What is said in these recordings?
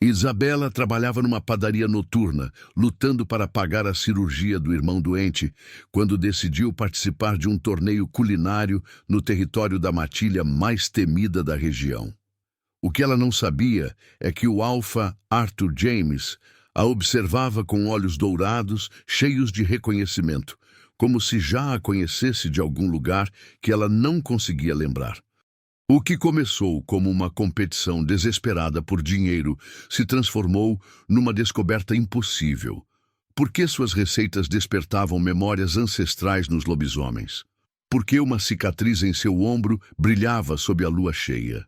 Isabela trabalhava numa padaria noturna, lutando para pagar a cirurgia do irmão doente, quando decidiu participar de um torneio culinário no território da matilha mais temida da região. O que ela não sabia é que o alfa Arthur James a observava com olhos dourados, cheios de reconhecimento, como se já a conhecesse de algum lugar que ela não conseguia lembrar. O que começou como uma competição desesperada por dinheiro se transformou numa descoberta impossível. Por que suas receitas despertavam memórias ancestrais nos lobisomens? Por que uma cicatriz em seu ombro brilhava sob a lua cheia?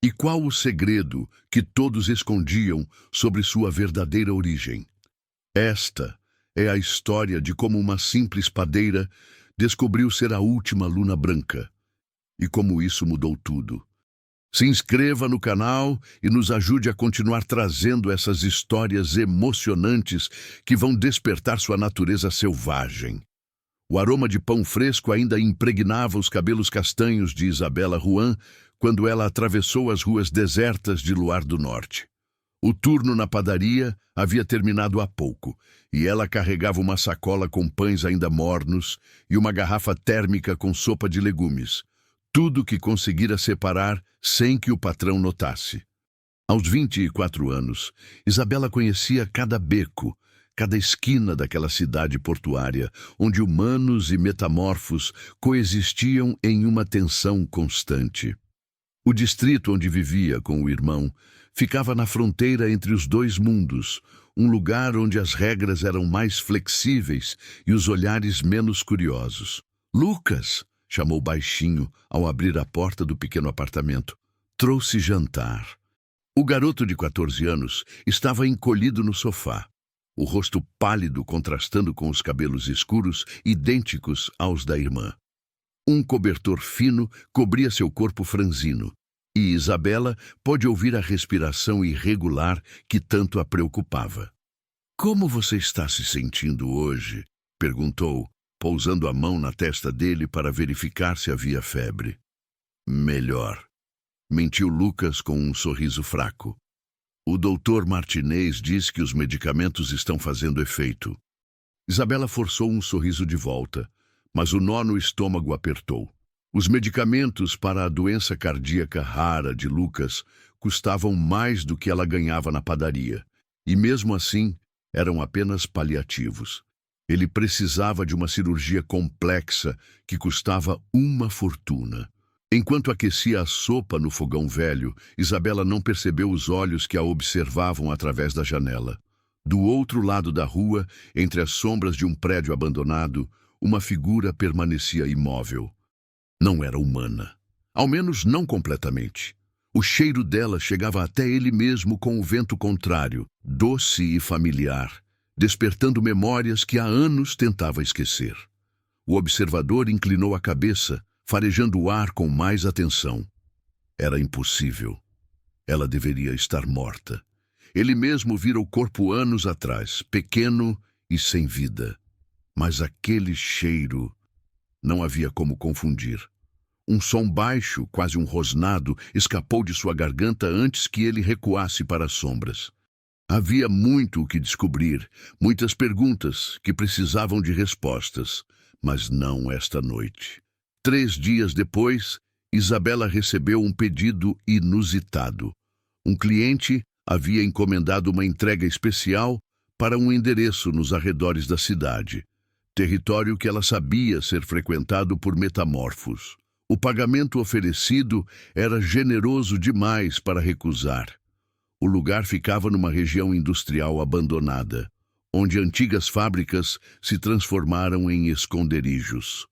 E qual o segredo que todos escondiam sobre sua verdadeira origem? Esta é a história de como uma simples padeira descobriu ser a última luna branca. E como isso mudou tudo. Se inscreva no canal e nos ajude a continuar trazendo essas histórias emocionantes que vão despertar sua natureza selvagem. O aroma de pão fresco ainda impregnava os cabelos castanhos de Isabela Juan quando ela atravessou as ruas desertas de Luar do Norte. O turno na padaria havia terminado há pouco, e ela carregava uma sacola com pães ainda mornos e uma garrafa térmica com sopa de legumes. Tudo que conseguira separar sem que o patrão notasse. Aos 24 anos, Isabela conhecia cada beco, cada esquina daquela cidade portuária, onde humanos e metamorfos coexistiam em uma tensão constante. O distrito onde vivia com o irmão ficava na fronteira entre os dois mundos, um lugar onde as regras eram mais flexíveis e os olhares menos curiosos. Lucas! Chamou baixinho ao abrir a porta do pequeno apartamento. Trouxe jantar. O garoto de 14 anos estava encolhido no sofá, o rosto pálido contrastando com os cabelos escuros, idênticos aos da irmã. Um cobertor fino cobria seu corpo franzino, e Isabela pôde ouvir a respiração irregular que tanto a preocupava. "Como você está se sentindo hoje?" perguntou, pousando a mão na testa dele para verificar se havia febre. "Melhor", mentiu Lucas com um sorriso fraco. "O doutor Martinez diz que os medicamentos estão fazendo efeito." Isabela forçou um sorriso de volta, mas o nó no estômago apertou. Os medicamentos para a doença cardíaca rara de Lucas custavam mais do que ela ganhava na padaria, e mesmo assim eram apenas paliativos. Ele precisava de uma cirurgia complexa que custava uma fortuna. Enquanto aquecia a sopa no fogão velho, Isabela não percebeu os olhos que a observavam através da janela. Do outro lado da rua, entre as sombras de um prédio abandonado, uma figura permanecia imóvel. Não era humana. Ao menos não completamente. O cheiro dela chegava até ele mesmo com o vento contrário, doce e familiar, despertando memórias que há anos tentava esquecer. O observador inclinou a cabeça, farejando o ar com mais atenção. Era impossível. Ela deveria estar morta. Ele mesmo vira o corpo anos atrás, pequeno e sem vida. Mas aquele cheiro não havia como confundir. Um som baixo, quase um rosnado, escapou de sua garganta antes que ele recuasse para as sombras. Havia muito o que descobrir, muitas perguntas que precisavam de respostas, mas não esta noite. 3 dias depois, Isabela recebeu um pedido inusitado. Um cliente havia encomendado uma entrega especial para um endereço nos arredores da cidade, território que ela sabia ser frequentado por metamorfos. O pagamento oferecido era generoso demais para recusar. O lugar ficava numa região industrial abandonada, onde antigas fábricas se transformaram em esconderijos.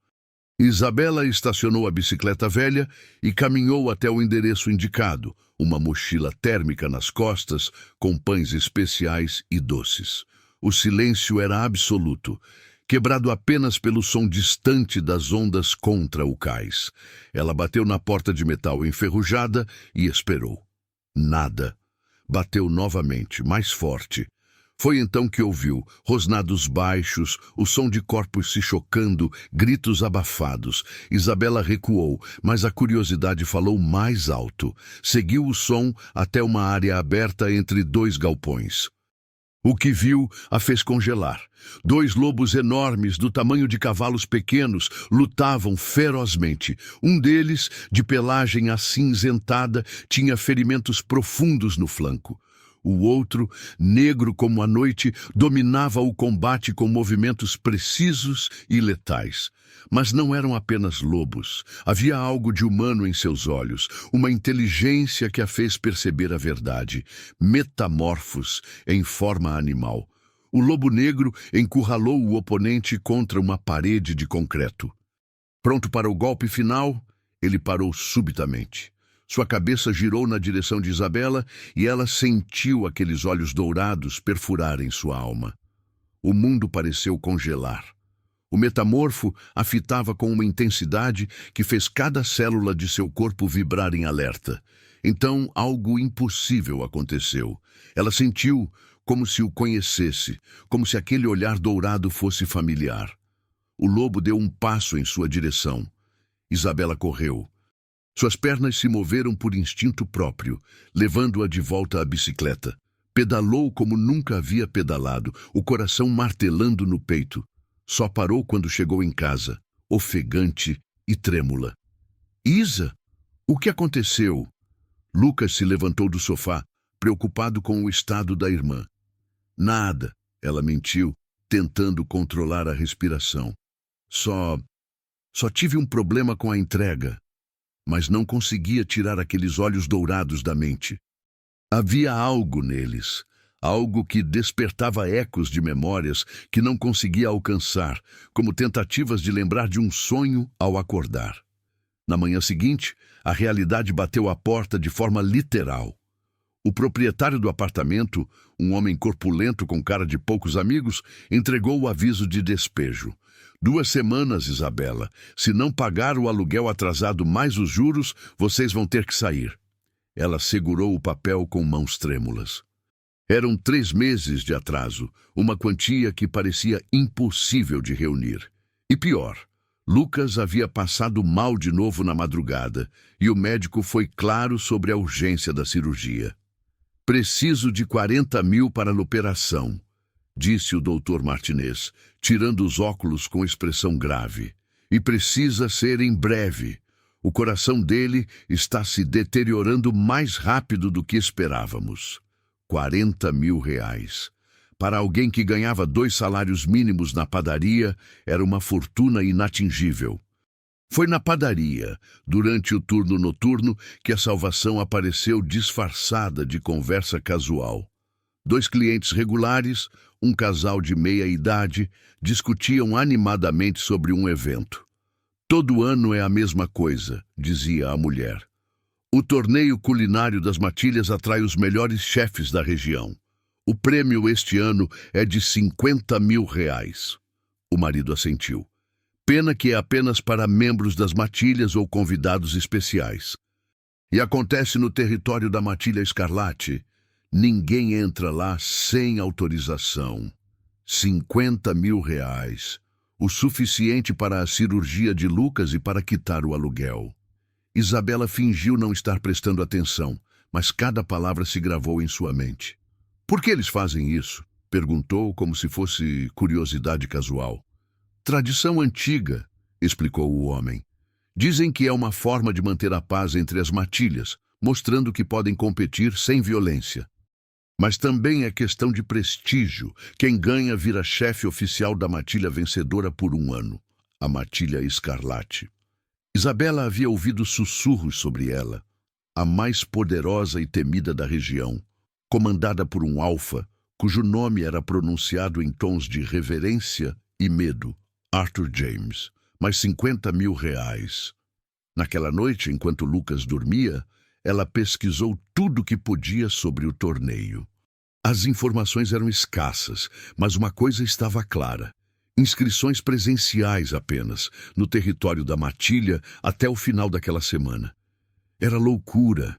Isabela estacionou a bicicleta velha e caminhou até o endereço indicado, uma mochila térmica nas costas, com pães especiais e doces. O silêncio era absoluto, quebrado apenas pelo som distante das ondas contra o cais. Ela bateu na porta de metal enferrujada e esperou. Nada. Bateu novamente, mais forte. Foi então que ouviu rosnados baixos, o som de corpos se chocando, gritos abafados. Isabela recuou, mas a curiosidade falou mais alto. Seguiu o som até uma área aberta entre dois galpões. O que viu a fez congelar. Dois lobos enormes, do tamanho de cavalos pequenos, lutavam ferozmente. Um deles, de pelagem acinzentada, tinha ferimentos profundos no flanco. O outro, negro como a noite, dominava o combate com movimentos precisos e letais. Mas não eram apenas lobos. Havia algo de humano em seus olhos, uma inteligência que a fez perceber a verdade. Metamorfos em forma animal. O lobo negro encurralou o oponente contra uma parede de concreto. Pronto para o golpe final, ele parou subitamente. Sua cabeça girou na direção de Isabela e ela sentiu aqueles olhos dourados perfurarem sua alma. O mundo pareceu congelar. O metamorfo a fitava com uma intensidade que fez cada célula de seu corpo vibrar em alerta. Então, algo impossível aconteceu. Ela sentiu como se o conhecesse, como se aquele olhar dourado fosse familiar. O lobo deu um passo em sua direção. Isabela correu. Suas pernas se moveram por instinto próprio, levando-a de volta à bicicleta. Pedalou como nunca havia pedalado, o coração martelando no peito. Só parou quando chegou em casa, ofegante e trêmula. Isa, o que aconteceu? Lucas se levantou do sofá, preocupado com o estado da irmã. Nada, ela mentiu, tentando controlar a respiração. Só tive um problema com a entrega. Mas não conseguia tirar aqueles olhos dourados da mente. Havia algo neles, algo que despertava ecos de memórias que não conseguia alcançar, como tentativas de lembrar de um sonho ao acordar. Na manhã seguinte, a realidade bateu à porta de forma literal. O proprietário do apartamento, um homem corpulento com cara de poucos amigos, entregou o aviso de despejo. 2 semanas, Isabela. Se não pagar o aluguel atrasado mais os juros, vocês vão ter que sair. Ela segurou o papel com mãos trêmulas. Eram 3 meses de atraso, uma quantia que parecia impossível de reunir. E pior, Lucas havia passado mal de novo na madrugada, e o médico foi claro sobre a urgência da cirurgia. Preciso de 40 mil para a operação, disse o doutor Martinez, tirando os óculos com expressão grave. E precisa ser em breve. O coração dele está se deteriorando mais rápido do que esperávamos. 40 mil reais. Para alguém que ganhava 2 salários mínimos na padaria, era uma fortuna inatingível. Foi na padaria, durante o turno noturno, que a salvação apareceu disfarçada de conversa casual. 2 clientes regulares, um casal de meia-idade, discutiam animadamente sobre um evento. Todo ano é a mesma coisa, dizia a mulher. O torneio culinário das Matilhas atrai os melhores chefes da região. O prêmio este ano é de 50 mil reais. O marido assentiu. Pena que é apenas para membros das Matilhas ou convidados especiais. E acontece no território da Matilha Escarlate. Ninguém entra lá sem autorização. 50 mil reais. O suficiente para a cirurgia de Lucas e para quitar o aluguel. Isabela fingiu não estar prestando atenção, mas cada palavra se gravou em sua mente. Por que eles fazem isso? Perguntou como se fosse curiosidade casual. Tradição antiga, explicou o homem. Dizem que é uma forma de manter a paz entre as matilhas, mostrando que podem competir sem violência. Mas também é questão de prestígio. Quem ganha vira chefe oficial da matilha vencedora por 1 ano, a Matilha Escarlate. Isabela havia ouvido sussurros sobre ela, a mais poderosa e temida da região, comandada por um alfa, cujo nome era pronunciado em tons de reverência e medo, Arthur James, mais 50 mil reais. Naquela noite, enquanto Lucas dormia, ela pesquisou tudo o que podia sobre o torneio. As informações eram escassas, mas uma coisa estava clara. Inscrições presenciais apenas, no território da Matilha, até o final daquela semana. Era loucura.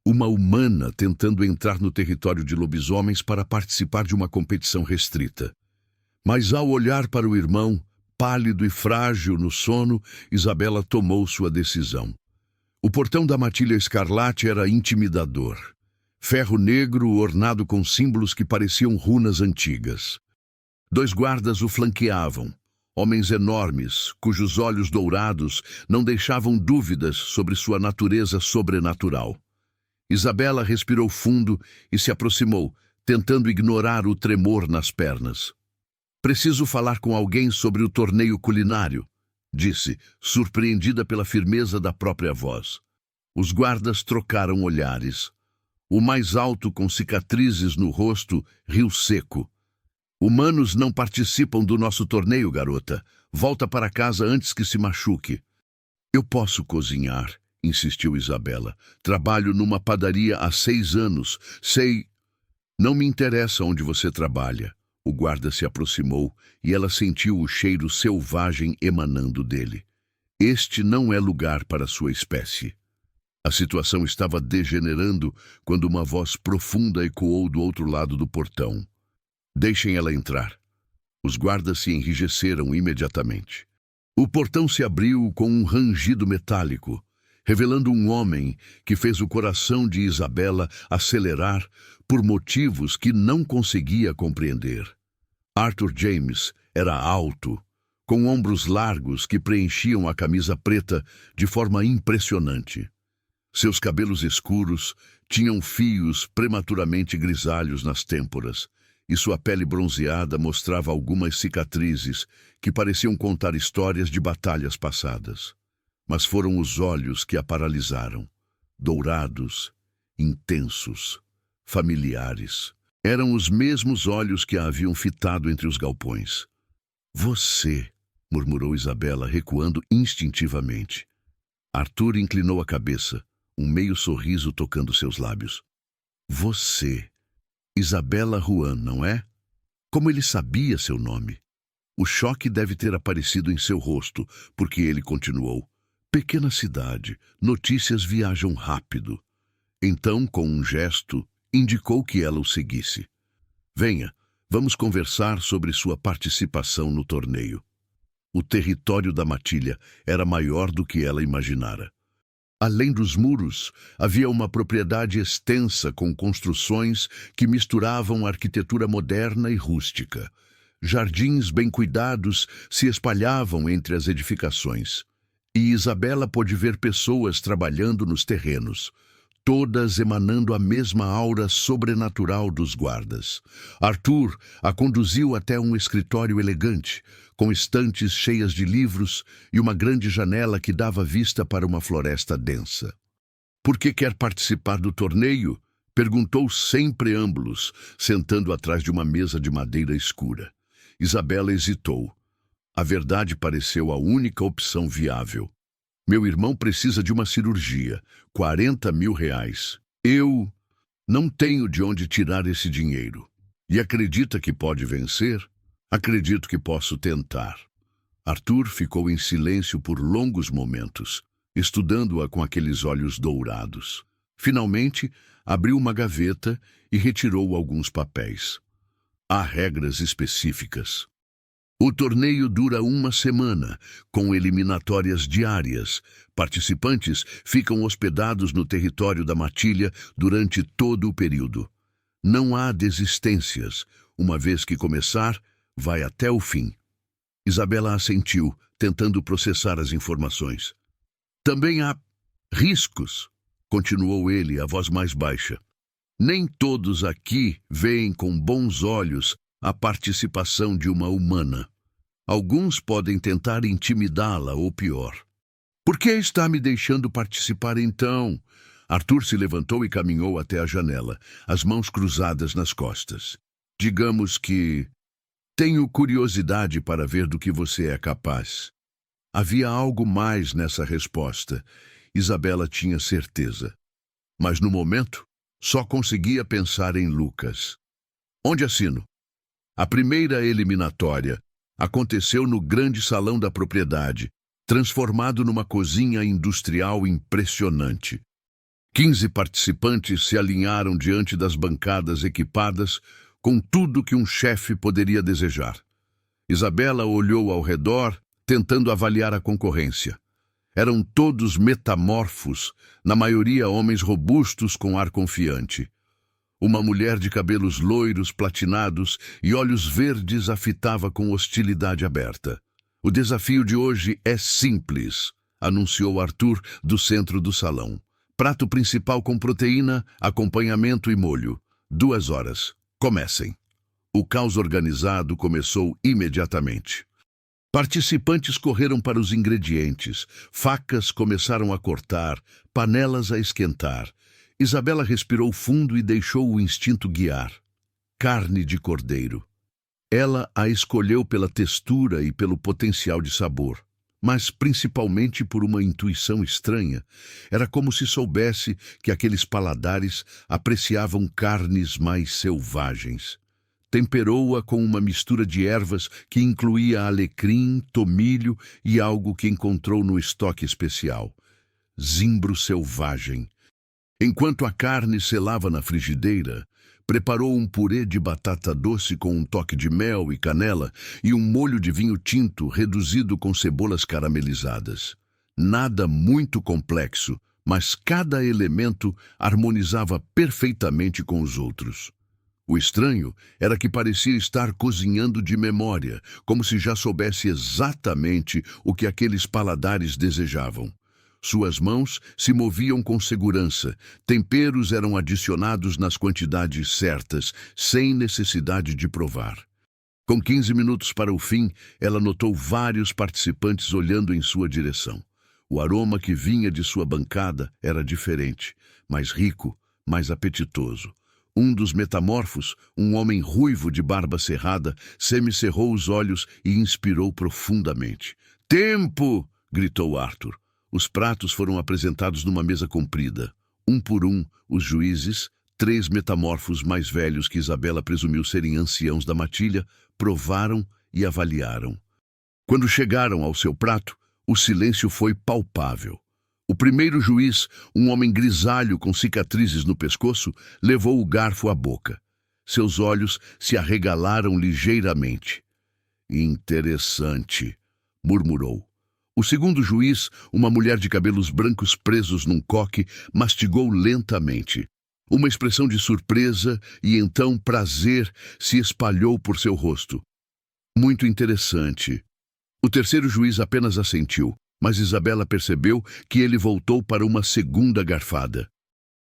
Uma humana tentando entrar no território de lobisomens para participar de uma competição restrita. Mas ao olhar para o irmão, pálido e frágil no sono, Isabela tomou sua decisão. O portão da matilha escarlate era intimidador. Ferro negro ornado com símbolos que pareciam runas antigas. 2 guardas o flanqueavam, homens enormes, cujos olhos dourados não deixavam dúvidas sobre sua natureza sobrenatural. Isabela respirou fundo e se aproximou, tentando ignorar o tremor nas pernas. "Preciso falar com alguém sobre o torneio culinário", disse, surpreendida pela firmeza da própria voz. Os guardas trocaram olhares. O mais alto, com cicatrizes no rosto, riu seco. "Humanos não participam do nosso torneio, garota. Volta para casa antes que se machuque." "Eu posso cozinhar", insistiu Isabela. "Trabalho numa padaria há 6 anos. Sei..." "Não me interessa onde você trabalha." O guarda se aproximou e ela sentiu o cheiro selvagem emanando dele. Este não é lugar para sua espécie. A situação estava degenerando quando uma voz profunda ecoou do outro lado do portão. "Deixem ela entrar." Os guardas se enrijeceram imediatamente. O portão se abriu com um rangido metálico, revelando um homem que fez o coração de Isabela acelerar por motivos que não conseguia compreender. Arthur James era alto, com ombros largos que preenchiam a camisa preta de forma impressionante. Seus cabelos escuros tinham fios prematuramente grisalhos nas têmporas, e sua pele bronzeada mostrava algumas cicatrizes que pareciam contar histórias de batalhas passadas. Mas foram os olhos que a paralisaram, dourados, intensos, familiares. Eram os mesmos olhos que a haviam fitado entre os galpões. "Você", murmurou Isabela, recuando instintivamente. Arthur inclinou a cabeça, um meio sorriso tocando seus lábios. "Você, Isabela Juan, não é? Como ele sabia seu nome?" O choque deve ter aparecido em seu rosto, porque ele continuou. "Pequena cidade, notícias viajam rápido." Então, com um gesto, indicou que ela o seguisse. "Venha, vamos conversar sobre sua participação no torneio." O território da matilha era maior do que ela imaginara. Além dos muros, havia uma propriedade extensa com construções que misturavam arquitetura moderna e rústica. Jardins bem cuidados se espalhavam entre as edificações. E Isabela pôde ver pessoas trabalhando nos terrenos, todas emanando a mesma aura sobrenatural dos guardas. Arthur a conduziu até um escritório elegante, com estantes cheias de livros e uma grande janela que dava vista para uma floresta densa. "Por que quer participar do torneio?" perguntou sem preâmbulos, sentando atrás de uma mesa de madeira escura. Isabela hesitou. A verdade pareceu a única opção viável. "Meu irmão precisa de uma cirurgia, 40 mil reais. Eu não tenho de onde tirar esse dinheiro. E acredita que pode vencer?" "Acredito que posso tentar." Arthur ficou em silêncio por longos momentos, estudando-a com aqueles olhos dourados. Finalmente, abriu uma gaveta e retirou alguns papéis. "Há regras específicas. O torneio dura 1 semana, com eliminatórias diárias. Participantes ficam hospedados no território da matilha durante todo o período. Não há desistências. Uma vez que começar, vai até o fim." Isabela assentiu, tentando processar as informações. "Também há riscos", continuou ele, a voz mais baixa. "Nem todos aqui veem com bons olhos a participação de uma humana. Alguns podem tentar intimidá-la ou pior." "Por que está me deixando participar então?" Arthur se levantou e caminhou até a janela, as mãos cruzadas nas costas. "Digamos que tenho curiosidade para ver do que você é capaz." Havia algo mais nessa resposta. Isabela tinha certeza. Mas no momento, só conseguia pensar em Lucas. "Onde assino?" A primeira eliminatória aconteceu no grande salão da propriedade, transformado numa cozinha industrial impressionante. 15 participantes se alinharam diante das bancadas equipadas com tudo que um chefe poderia desejar. Isabela olhou ao redor, tentando avaliar a concorrência. Eram todos metamorfos, na maioria homens robustos com ar confiante. Uma mulher de cabelos loiros platinados e olhos verdes a fitava com hostilidade aberta. O desafio de hoje é simples, anunciou Arthur do centro do salão. Prato principal com proteína, acompanhamento e molho. 2 horas. Comecem. O caos organizado começou imediatamente. Participantes correram para os ingredientes, facas começaram a cortar, panelas a esquentar. Isabela respirou fundo e deixou o instinto guiar. Carne de cordeiro. Ela a escolheu pela textura e pelo potencial de sabor, mas principalmente por uma intuição estranha. Era como se soubesse que aqueles paladares apreciavam carnes mais selvagens. Temperou-a com uma mistura de ervas que incluía alecrim, tomilho e algo que encontrou no estoque especial. Zimbro selvagem. Enquanto a carne selava na frigideira, preparou um purê de batata doce com um toque de mel e canela e um molho de vinho tinto reduzido com cebolas caramelizadas. Nada muito complexo, mas cada elemento harmonizava perfeitamente com os outros. O estranho era que parecia estar cozinhando de memória, como se já soubesse exatamente o que aqueles paladares desejavam. Suas mãos se moviam com segurança, temperos eram adicionados nas quantidades certas, sem necessidade de provar. Com 15 minutos para o fim, ela notou vários participantes olhando em sua direção. O aroma que vinha de sua bancada era diferente, mais rico, mais apetitoso. Um dos metamorfos, um homem ruivo de barba cerrada, semicerrou os olhos e inspirou profundamente. "Tempo!" gritou Arthur. Os pratos foram apresentados numa mesa comprida. Um por um, os juízes, 3 metamorfos mais velhos que Isabela presumiu serem anciãos da matilha, provaram e avaliaram. Quando chegaram ao seu prato, o silêncio foi palpável. O primeiro juiz, um homem grisalho com cicatrizes no pescoço, levou o garfo à boca. Seus olhos se arregalaram ligeiramente. "Interessante", murmurou. O segundo juiz, uma mulher de cabelos brancos presos num coque, mastigou lentamente. Uma expressão de surpresa e então prazer se espalhou por seu rosto. "Muito interessante." O terceiro juiz apenas assentiu, mas Isabela percebeu que ele voltou para uma segunda garfada.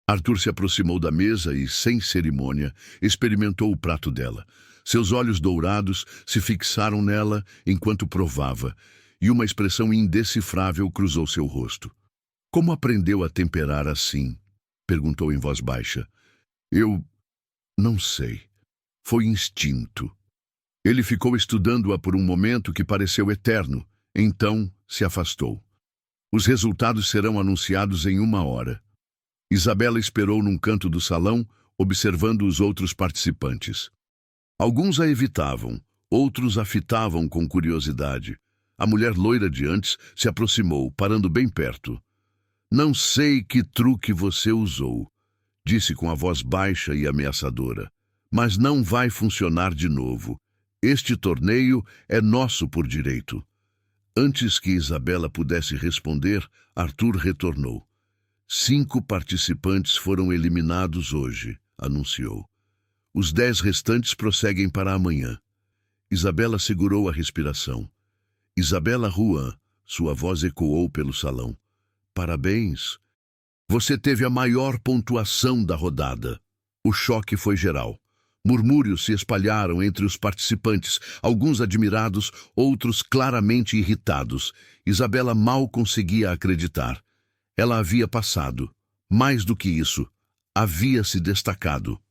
Arthur se aproximou da mesa e, sem cerimônia, experimentou o prato dela. Seus olhos dourados se fixaram nela enquanto provava, e uma expressão indecifrável cruzou seu rosto. "Como aprendeu a temperar assim?" perguntou em voz baixa. "Eu não sei. Foi instinto." Ele ficou estudando-a por um momento que pareceu eterno, então se afastou. "Os resultados serão anunciados em 1 hora." Isabela esperou num canto do salão, observando os outros participantes. Alguns a evitavam, outros a fitavam com curiosidade. A mulher loira de antes se aproximou, parando bem perto. "Não sei que truque você usou", disse com a voz baixa e ameaçadora, "mas não vai funcionar de novo. Este torneio é nosso por direito." Antes que Isabela pudesse responder, Arthur retornou. 5 participantes foram eliminados hoje, anunciou. Os 10 restantes prosseguem para amanhã. Isabela segurou a respiração. "Isabela Juan", sua voz ecoou pelo salão. "Parabéns. Você teve a maior pontuação da rodada." O choque foi geral. Murmúrios se espalharam entre os participantes, alguns admirados, outros claramente irritados. Isabela mal conseguia acreditar. Ela havia passado. Mais do que isso, havia se destacado.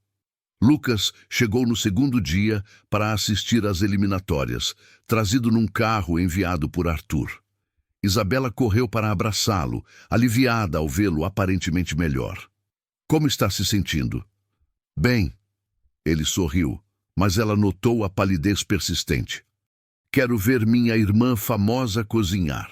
Lucas chegou no segundo dia para assistir às eliminatórias, trazido num carro enviado por Arthur. Isabela correu para abraçá-lo, aliviada ao vê-lo aparentemente melhor. "Como está se sentindo?" "Bem." Ele sorriu, mas ela notou a palidez persistente. "Quero ver minha irmã famosa cozinhar."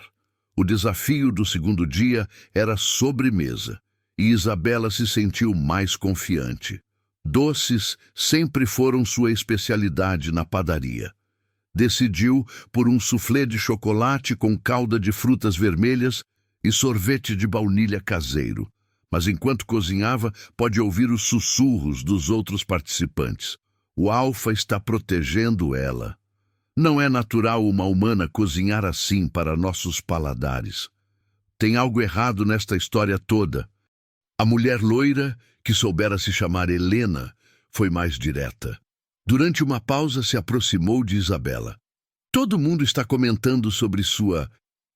O desafio do segundo dia era sobremesa. e Isabela se sentiu mais confiante. Doces sempre foram sua especialidade na padaria. Decidiu por um soufflé de chocolate com calda de frutas vermelhas e sorvete de baunilha caseiro. Mas enquanto cozinhava, pode ouvir os sussurros dos outros participantes. O Alfa está protegendo ela. Não é natural uma humana cozinhar assim para nossos paladares. Tem algo errado nesta história toda. A mulher loira, que soubera se chamar Helena, foi mais direta. Durante uma pausa, se aproximou de Isabela. Todo mundo está comentando sobre sua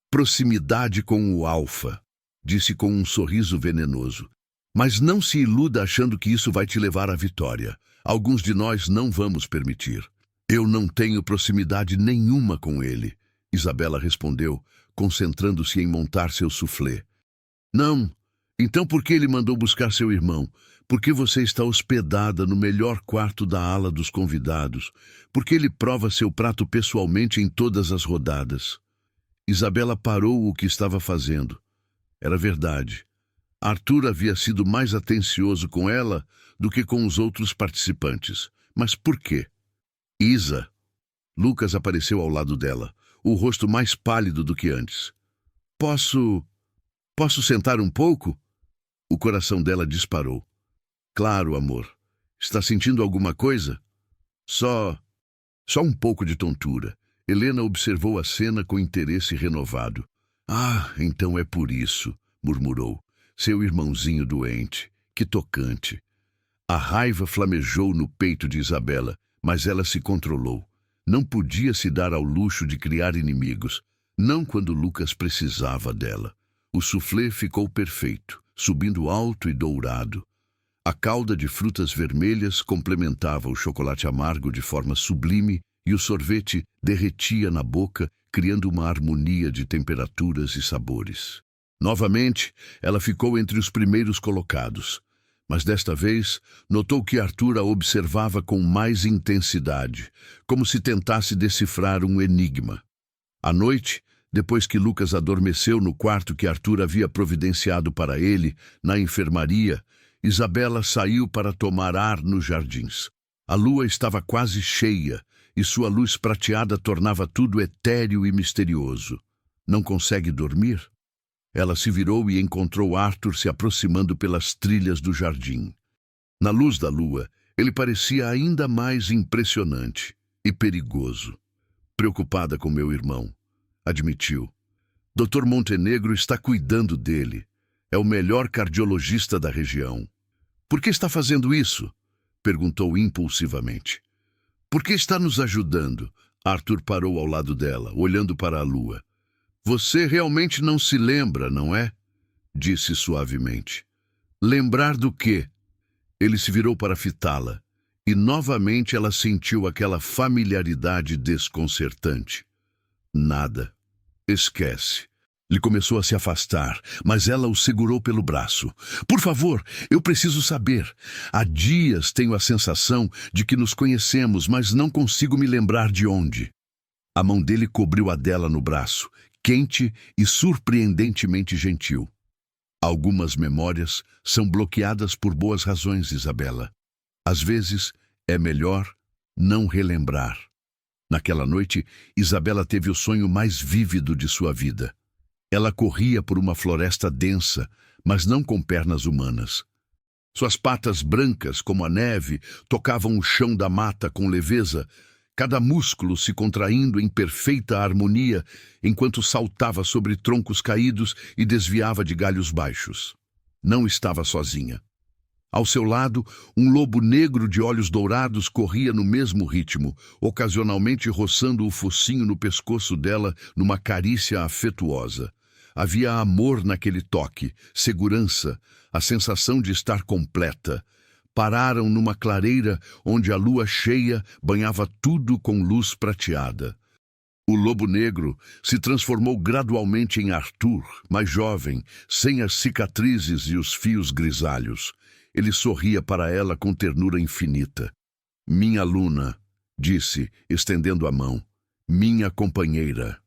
proximidade com o Alfa, disse com um sorriso venenoso. Mas não se iluda achando que isso vai te levar à vitória. Alguns de nós não vamos permitir. Eu não tenho proximidade nenhuma com ele, Isabela respondeu, concentrando-se em montar seu soufflé. Não. Então por que ele mandou buscar seu irmão? Por que você está hospedada no melhor quarto da ala dos convidados? Por que ele prova seu prato pessoalmente em todas as rodadas? Isabela parou o que estava fazendo. Era verdade. Arthur havia sido mais atencioso com ela do que com os outros participantes. Mas por quê? Isa. Lucas apareceu ao lado dela, o rosto mais pálido do que antes. Posso sentar um pouco? O coração dela disparou. Claro, amor. Está sentindo alguma coisa? Só um pouco de tontura. Helena observou a cena com interesse renovado. Ah, então é por isso, murmurou. Seu irmãozinho doente. Que tocante. A raiva flamejou no peito de Isabela, mas ela se controlou. Não podia se dar ao luxo de criar inimigos, não quando Lucas precisava dela. O soufflé ficou perfeito, subindo alto e dourado. A calda de frutas vermelhas complementava o chocolate amargo de forma sublime e o sorvete derretia na boca, criando uma harmonia de temperaturas e sabores. Novamente, ela ficou entre os primeiros colocados. Mas desta vez, notou que Arthur a observava com mais intensidade, como se tentasse decifrar um enigma. À noite, depois que Lucas adormeceu no quarto que Arthur havia providenciado para ele, na enfermaria, Isabela saiu para tomar ar nos jardins. A lua estava quase cheia, e sua luz prateada tornava tudo etéreo e misterioso. Não consegue dormir? Ela se virou e encontrou Arthur se aproximando pelas trilhas do jardim. Na luz da lua, ele parecia ainda mais impressionante e perigoso. Preocupada com meu irmão, admitiu. Dr. Montenegro está cuidando dele. É o melhor cardiologista da região. Por que está fazendo isso? Perguntou impulsivamente. Por que está nos ajudando? Arthur parou ao lado dela, olhando para a lua. Você realmente não se lembra, não é? Disse suavemente. Lembrar do quê? Ele se virou para fitá-la, e novamente ela sentiu aquela familiaridade desconcertante. Nada. Esquece. Ele começou a se afastar, mas ela o segurou pelo braço. Por favor, eu preciso saber. Há dias tenho a sensação de que nos conhecemos, mas não consigo me lembrar de onde. A mão dele cobriu a dela no braço, quente e surpreendentemente gentil. Algumas memórias são bloqueadas por boas razões, Isabela. Às vezes, é melhor não relembrar. Naquela noite, Isabela teve o sonho mais vívido de sua vida. Ela corria por uma floresta densa, mas não com pernas humanas. Suas patas brancas, como a neve, tocavam o chão da mata com leveza, cada músculo se contraindo em perfeita harmonia, enquanto saltava sobre troncos caídos e desviava de galhos baixos. Não estava sozinha. Ao seu lado, um lobo negro de olhos dourados corria no mesmo ritmo, ocasionalmente roçando o focinho no pescoço dela numa carícia afetuosa. Havia amor naquele toque, segurança, a sensação de estar completa. Pararam numa clareira onde a lua cheia banhava tudo com luz prateada. O lobo negro se transformou gradualmente em Arthur, mais jovem, sem as cicatrizes e os fios grisalhos. Ele sorria para ela com ternura infinita. Minha Luna, disse, estendendo a mão. Minha companheira.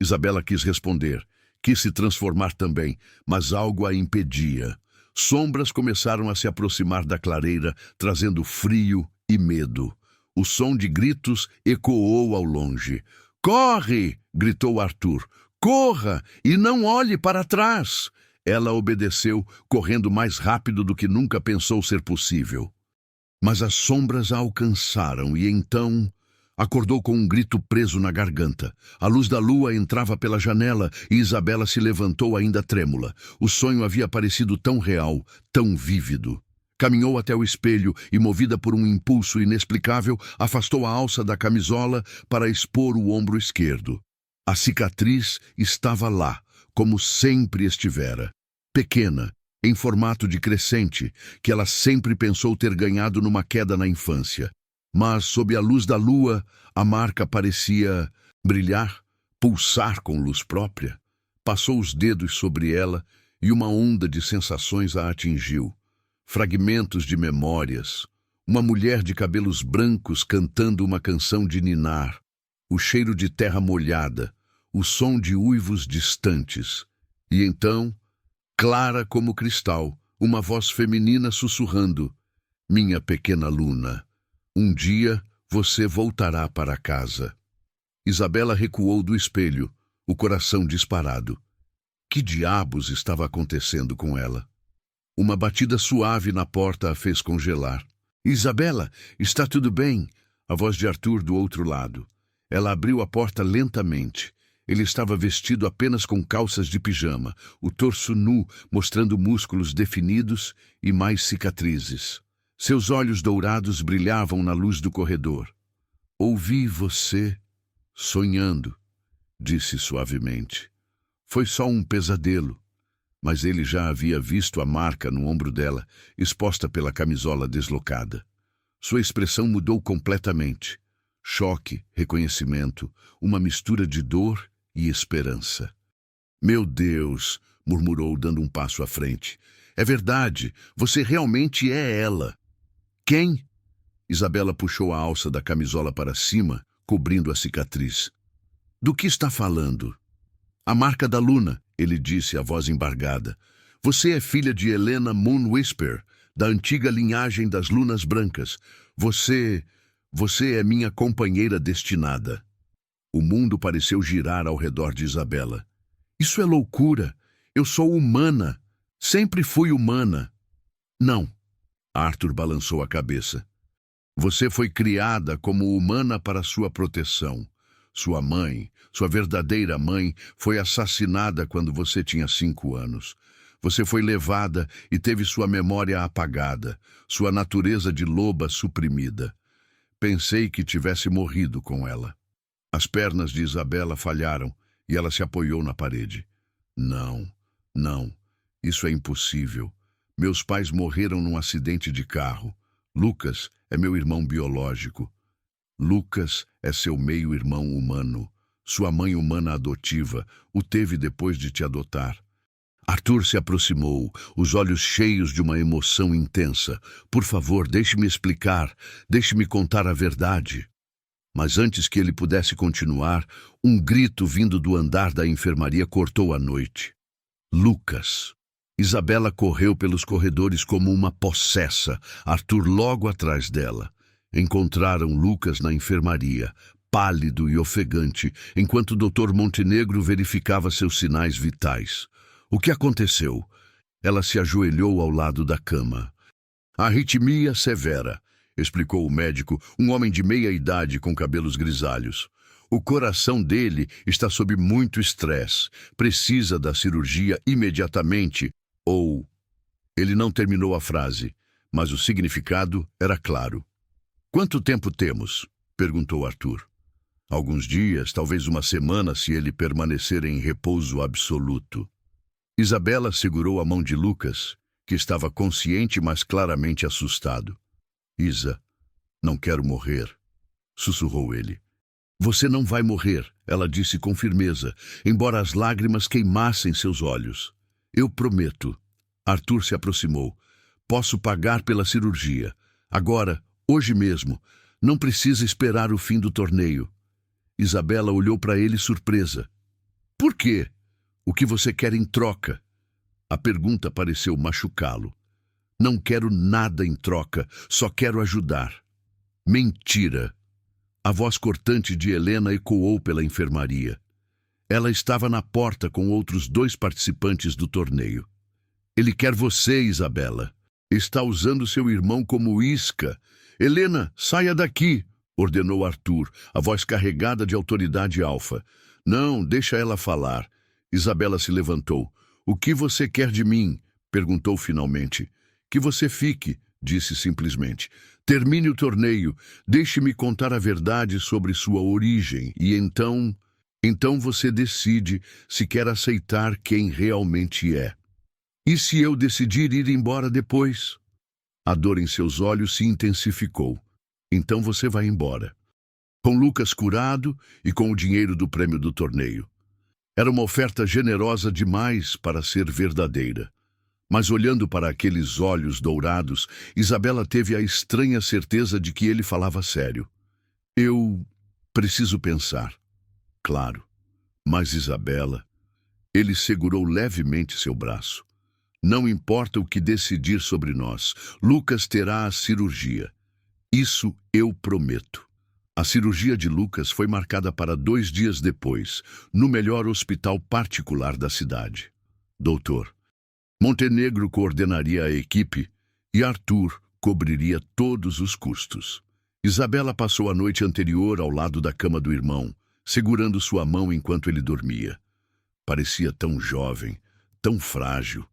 Isabela quis responder, quis se transformar também, mas algo a impedia. Sombras começaram a se aproximar da clareira, trazendo frio e medo. O som de gritos ecoou ao longe. "Corre!" gritou Arthur. "Corra e não olhe para trás!" Ela obedeceu, correndo mais rápido do que nunca pensou ser possível. Mas as sombras a alcançaram e então acordou com um grito preso na garganta. A luz da lua entrava pela janela e Isabela se levantou ainda trêmula. O sonho havia parecido tão real, tão vívido. Caminhou até o espelho e, movida por um impulso inexplicável, afastou a alça da camisola para expor o ombro esquerdo. A cicatriz estava lá, como sempre estivera. Pequena, em formato de crescente, que ela sempre pensou ter ganhado numa queda na infância. Mas, sob a luz da lua, a marca parecia brilhar, pulsar com luz própria. Passou os dedos sobre ela e uma onda de sensações a atingiu. Fragmentos de memórias, uma mulher de cabelos brancos cantando uma canção de ninar, o cheiro de terra molhada, o som de uivos distantes. E então, clara como cristal, uma voz feminina sussurrando: "Minha pequena Luna, um dia você voltará para casa." Isabela recuou do espelho, o coração disparado. Que diabos estava acontecendo com ela? Uma batida suave na porta a fez congelar. "Isabela, está tudo bem?" A voz de Arthur do outro lado. Ela abriu a porta lentamente. Ele estava vestido apenas com calças de pijama, o torso nu, mostrando músculos definidos e mais cicatrizes. Seus olhos dourados brilhavam na luz do corredor. "Ouvi você sonhando", disse suavemente. "Foi só um pesadelo." Mas ele já havia visto a marca no ombro dela, exposta pela camisola deslocada. Sua expressão mudou completamente. Choque, reconhecimento, uma mistura de dor e esperança. "Meu Deus", murmurou, dando um passo à frente. "É verdade, você realmente é ela." "Quem?" Isabela puxou a alça da camisola para cima, cobrindo a cicatriz. "Do que está falando?" "A marca da Luna", ele disse, a voz embargada. "Você é filha de Helena Moon Whisper, da antiga linhagem das Lunas Brancas. Você é minha companheira destinada." O mundo pareceu girar ao redor de Isabela. "Isso é loucura. Eu sou humana. Sempre fui humana." "Não." Arthur balançou a cabeça. "Você foi criada como humana para sua proteção. Sua mãe, sua verdadeira mãe, foi assassinada quando você tinha 5 anos. Você foi levada e teve sua memória apagada, sua natureza de loba suprimida. Pensei que tivesse morrido com ela." As pernas de Isabela falharam e ela se apoiou na parede. "Não, não, isso é impossível. Meus pais morreram num acidente de carro. Lucas é meu irmão biológico. Lucas é seu meio-irmão humano. Sua mãe humana adotiva o teve depois de te adotar." Arthur se aproximou, os olhos cheios de uma emoção intensa. "Por favor, deixe-me explicar. Deixe-me contar a verdade." Mas antes que ele pudesse continuar, um grito vindo do andar da enfermaria cortou a noite. "Lucas!" Isabela correu pelos corredores como uma possessa, Arthur logo atrás dela. Encontraram Lucas na enfermaria, pálido e ofegante, enquanto o Dr. Montenegro verificava seus sinais vitais. "O que aconteceu?" Ela se ajoelhou ao lado da cama. "Arritmia severa", explicou o médico, um homem de meia idade com cabelos grisalhos. "O coração dele está sob muito estresse. Precisa da cirurgia imediatamente, ou..." Ele não terminou a frase, mas o significado era claro. "Quanto tempo temos?" perguntou Arthur. "Alguns dias, talvez uma semana, se ele permanecer em repouso absoluto." Isabela segurou a mão de Lucas, que estava consciente, mas claramente assustado. "Isa, não quero morrer", sussurrou ele. "Você não vai morrer", ela disse com firmeza, embora as lágrimas queimassem seus olhos. "Eu prometo." Arthur se aproximou. "Posso pagar pela cirurgia. Agora, hoje mesmo. Não precisa esperar o fim do torneio." Isabela olhou para ele surpresa. "Por quê? O que você quer em troca?" A pergunta pareceu machucá-lo. Não quero nada em troca, só quero ajudar. Mentira! A voz cortante de Helena ecoou pela enfermaria. Ela estava na porta com outros 2 participantes do torneio. Ele quer você, Isabela. Está usando seu irmão como isca. Helena, saia daqui, ordenou Arthur, a voz carregada de autoridade alfa. Não, deixa ela falar. Isabela se levantou. O que você quer de mim? Perguntou finalmente. Que você fique, disse simplesmente. Termine o torneio. Deixe-me contar a verdade sobre sua origem. E então você decide se quer aceitar quem realmente é. E se eu decidir ir embora depois? A dor em seus olhos se intensificou. Então você vai embora. Com Lucas curado e com o dinheiro do prêmio do torneio. Era uma oferta generosa demais para ser verdadeira. Mas olhando para aqueles olhos dourados, Isabela teve a estranha certeza de que ele falava sério. Eu preciso pensar. Claro. Mas Isabela... Ele segurou levemente seu braço. Não importa o que decidir sobre nós, Lucas terá a cirurgia. Isso eu prometo. A cirurgia de Lucas foi marcada para 2 dias depois, no melhor hospital particular da cidade. Doutor Montenegro coordenaria a equipe e Arthur cobriria todos os custos. Isabela passou a noite anterior ao lado da cama do irmão, segurando sua mão enquanto ele dormia. Parecia tão jovem, tão frágil.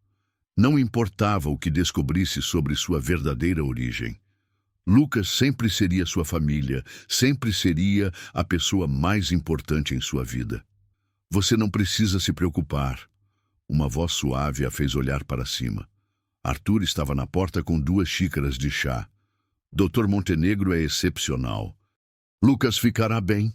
Não importava o que descobrisse sobre sua verdadeira origem. Lucas sempre seria sua família, sempre seria a pessoa mais importante em sua vida. Você não precisa se preocupar. Uma voz suave a fez olhar para cima. Arthur estava na porta com 2 xícaras de chá. Dr. Montenegro é excepcional. Lucas ficará bem.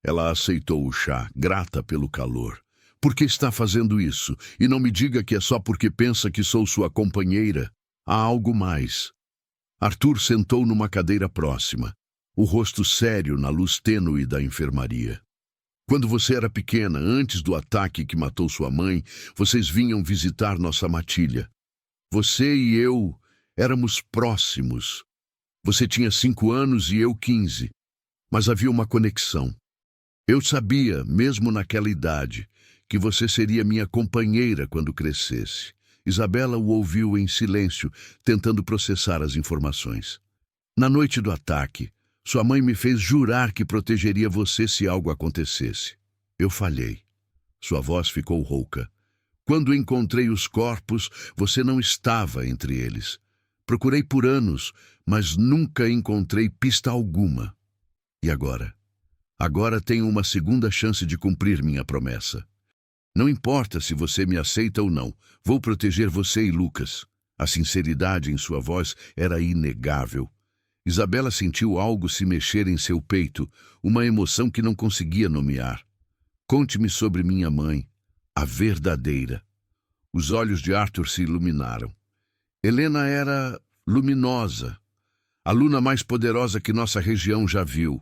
Ela aceitou o chá, grata pelo calor. Por que está fazendo isso? E não me diga que é só porque pensa que sou sua companheira. Há algo mais. Arthur sentou numa cadeira próxima, o rosto sério na luz tênue da enfermaria. Quando você era pequena, antes do ataque que matou sua mãe, vocês vinham visitar nossa matilha. Você e eu éramos próximos. Você tinha 5 anos e eu 15. Mas havia uma conexão. Eu sabia, mesmo naquela idade, que você seria minha companheira quando crescesse. Isabela o ouviu em silêncio, tentando processar as informações. Na noite do ataque, sua mãe me fez jurar que protegeria você se algo acontecesse. Eu falhei. Sua voz ficou rouca. Quando encontrei os corpos, você não estava entre eles. Procurei por anos, mas nunca encontrei pista alguma. E agora? Agora tenho uma segunda chance de cumprir minha promessa. Não importa se você me aceita ou não, vou proteger você e Lucas. A sinceridade em sua voz era inegável. Isabela sentiu algo se mexer em seu peito, uma emoção que não conseguia nomear. Conte-me sobre minha mãe, a verdadeira. Os olhos de Arthur se iluminaram. Helena era luminosa, a luna mais poderosa que nossa região já viu.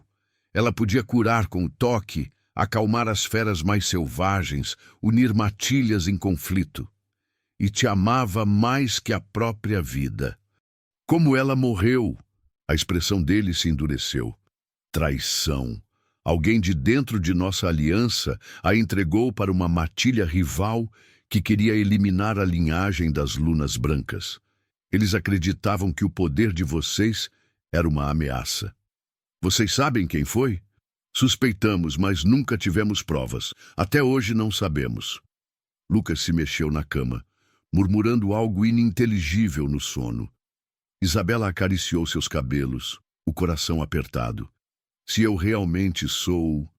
Ela podia curar com o toque, acalmar as feras mais selvagens, unir matilhas em conflito. E te amava mais que a própria vida. Como ela morreu! A expressão dele se endureceu. Traição. Alguém de dentro de nossa aliança a entregou para uma matilha rival que queria eliminar a linhagem das lunas brancas. Eles acreditavam que o poder de vocês era uma ameaça. Vocês sabem quem foi? Suspeitamos, mas nunca tivemos provas. Até hoje não sabemos. Lucas se mexeu na cama, murmurando algo ininteligível no sono. Isabela acariciou seus cabelos, o coração apertado. Se eu realmente sou...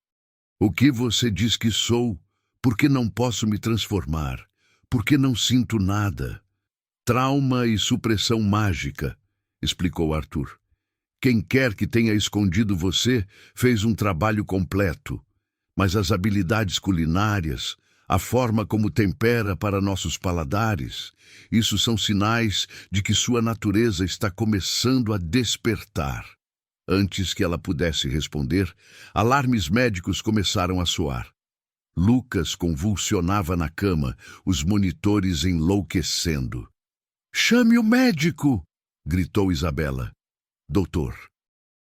O que você diz que sou? Por que não posso me transformar? Por que não sinto nada? Trauma e supressão mágica, explicou Arthur. Quem quer que tenha escondido você fez um trabalho completo. Mas as habilidades culinárias, a forma como tempera para nossos paladares, isso são sinais de que sua natureza está começando a despertar. Antes que ela pudesse responder, alarmes médicos começaram a soar. Lucas convulsionava na cama, os monitores enlouquecendo. "Chame o médico!" gritou Isabela. "Doutor."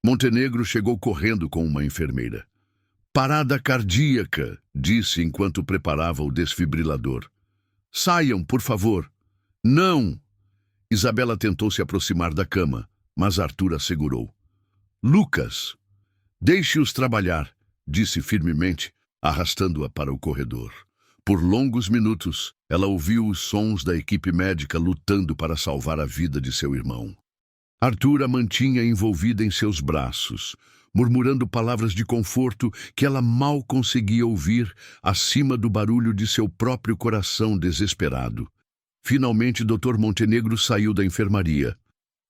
Montenegro chegou correndo com uma enfermeira. "Parada cardíaca", disse enquanto preparava o desfibrilador. "Saiam, por favor." "Não!" Isabela tentou se aproximar da cama, mas Arthur a segurou. "Lucas, deixe-os trabalhar", disse firmemente, arrastando-a para o corredor. Por longos minutos, ela ouviu os sons da equipe médica lutando para salvar a vida de seu irmão. Arthur a mantinha envolvida em seus braços, murmurando palavras de conforto que ela mal conseguia ouvir acima do barulho de seu próprio coração desesperado. Finalmente, Dr. Montenegro saiu da enfermaria.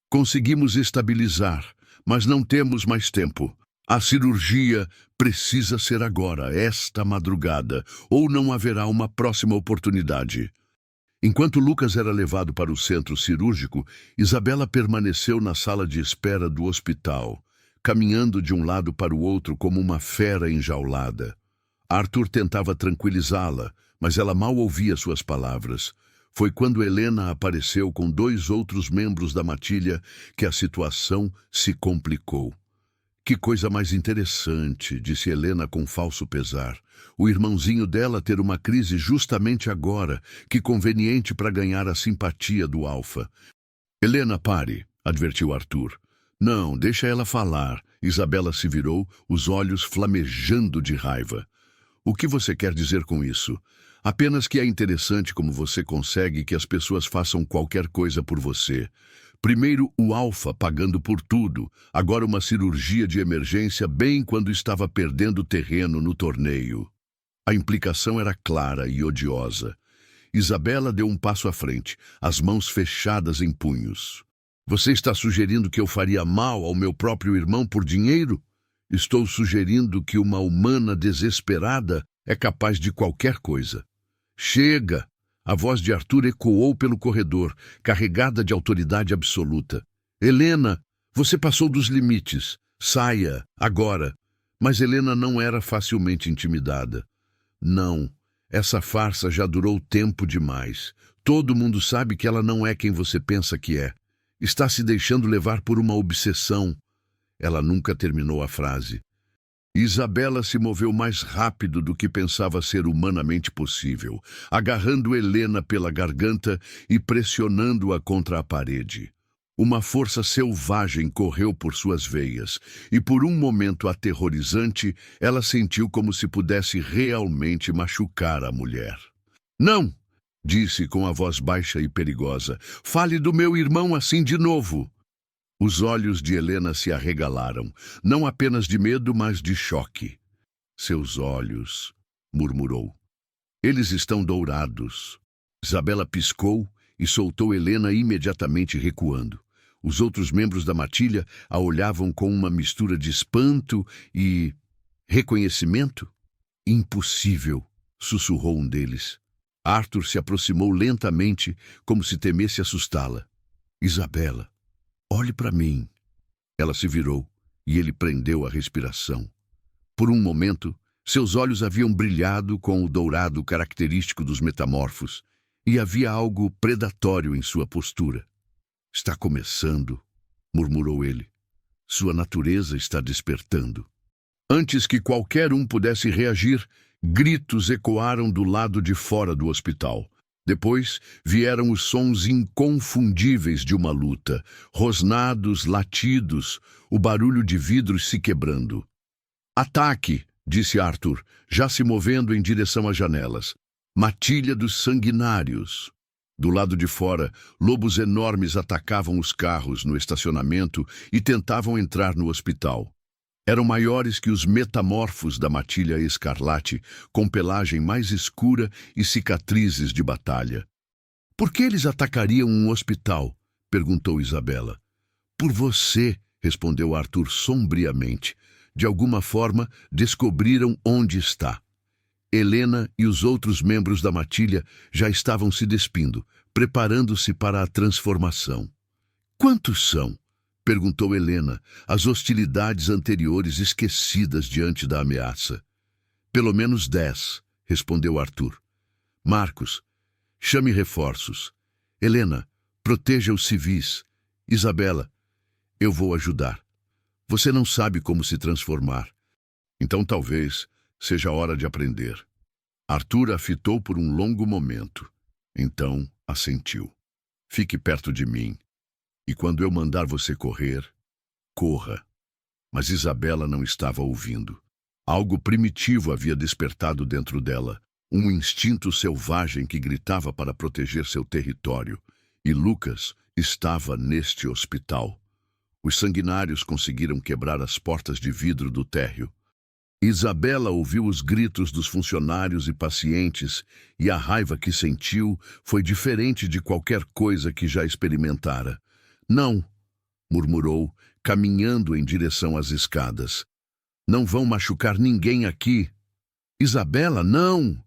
"Conseguimos estabilizar, mas não temos mais tempo. A cirurgia precisa ser agora, esta madrugada, ou não haverá uma próxima oportunidade." Enquanto Lucas era levado para o centro cirúrgico, Isabela permaneceu na sala de espera do hospital, caminhando de um lado para o outro como uma fera enjaulada. Arthur tentava tranquilizá-la, mas ela mal ouvia suas palavras. Foi quando Helena apareceu com 2 outros membros da matilha que a situação se complicou. "Que coisa mais interessante", disse Helena com falso pesar. "O irmãozinho dela ter uma crise justamente agora. Que conveniente para ganhar a simpatia do Alfa." "Helena, pare", advertiu Arthur. "Não, deixa ela falar." Isabela se virou, os olhos flamejando de raiva. "O que você quer dizer com isso?" "Apenas que é interessante como você consegue que as pessoas façam qualquer coisa por você. Primeiro o Alfa pagando por tudo, agora uma cirurgia de emergência bem quando estava perdendo terreno no torneio." A implicação era clara e odiosa. Isabela deu um passo à frente, as mãos fechadas em punhos. "Você está sugerindo que eu faria mal ao meu próprio irmão por dinheiro? Estou sugerindo que uma humana desesperada é capaz de qualquer coisa." "Chega!" A voz de Arthur ecoou pelo corredor, carregada de autoridade absoluta. "Helena, você passou dos limites. Saia, agora." Mas Helena não era facilmente intimidada. "Não, essa farsa já durou tempo demais. Todo mundo sabe que ela não é quem você pensa que é. Está se deixando levar por uma obsessão." Ela nunca terminou a frase. Isabela se moveu mais rápido do que pensava ser humanamente possível, agarrando Helena pela garganta e pressionando-a contra a parede. Uma força selvagem correu por suas veias, e por um momento aterrorizante, ela sentiu como se pudesse realmente machucar a mulher. "Não!" disse com a voz baixa e perigosa. "Fale do meu irmão assim de novo." Os olhos de Helena se arregalaram, não apenas de medo, mas de choque. "Seus olhos", murmurou. "Eles estão dourados." Isabela piscou e soltou Helena imediatamente recuando. Os outros membros da matilha a olhavam com uma mistura de espanto e reconhecimento. "Impossível", sussurrou um deles. Arthur se aproximou lentamente, como se temesse assustá-la. "Isabela, olhe para mim." Ela se virou e ele prendeu a respiração. Por um momento, seus olhos haviam brilhado com o dourado característico dos metamorfos e havia algo predatório em sua postura. "Está começando", murmurou ele. "Sua natureza está despertando." Antes que qualquer um pudesse reagir, gritos ecoaram do lado de fora do hospital. Depois vieram os sons inconfundíveis de uma luta, rosnados, latidos, o barulho de vidros se quebrando. "Ataque!" disse Arthur, já se movendo em direção às janelas. "Matilha dos sanguinários." Do lado de fora, lobos enormes atacavam os carros no estacionamento e tentavam entrar no hospital. Eram maiores que os metamorfos da matilha escarlate, com pelagem mais escura e cicatrizes de batalha. "Por que eles atacariam um hospital?" perguntou Isabela. "Por você", respondeu Arthur sombriamente. "De alguma forma, descobriram onde está." Helena e os outros membros da matilha já estavam se despindo, preparando-se para a transformação. "Quantos são?" perguntou Helena, as hostilidades anteriores esquecidas diante da ameaça. "Pelo menos 10", respondeu Arthur. Marcos, chame reforços. Helena, proteja os civis. Isabela, eu vou ajudar. Você não sabe como se transformar. Então talvez seja a hora de aprender. Arthur a fitou por um longo momento. Então assentiu. Fique perto de mim. E quando eu mandar você correr, corra. Mas Isabela não estava ouvindo. Algo primitivo havia despertado dentro dela, um instinto selvagem que gritava para proteger seu território. E Lucas estava neste hospital. Os sanguinários conseguiram quebrar as portas de vidro do térreo. Isabela ouviu os gritos dos funcionários e pacientes, e a raiva que sentiu foi diferente de qualquer coisa que já experimentara. Não, murmurou, caminhando em direção às escadas. Não vão machucar ninguém aqui. Isabela, não!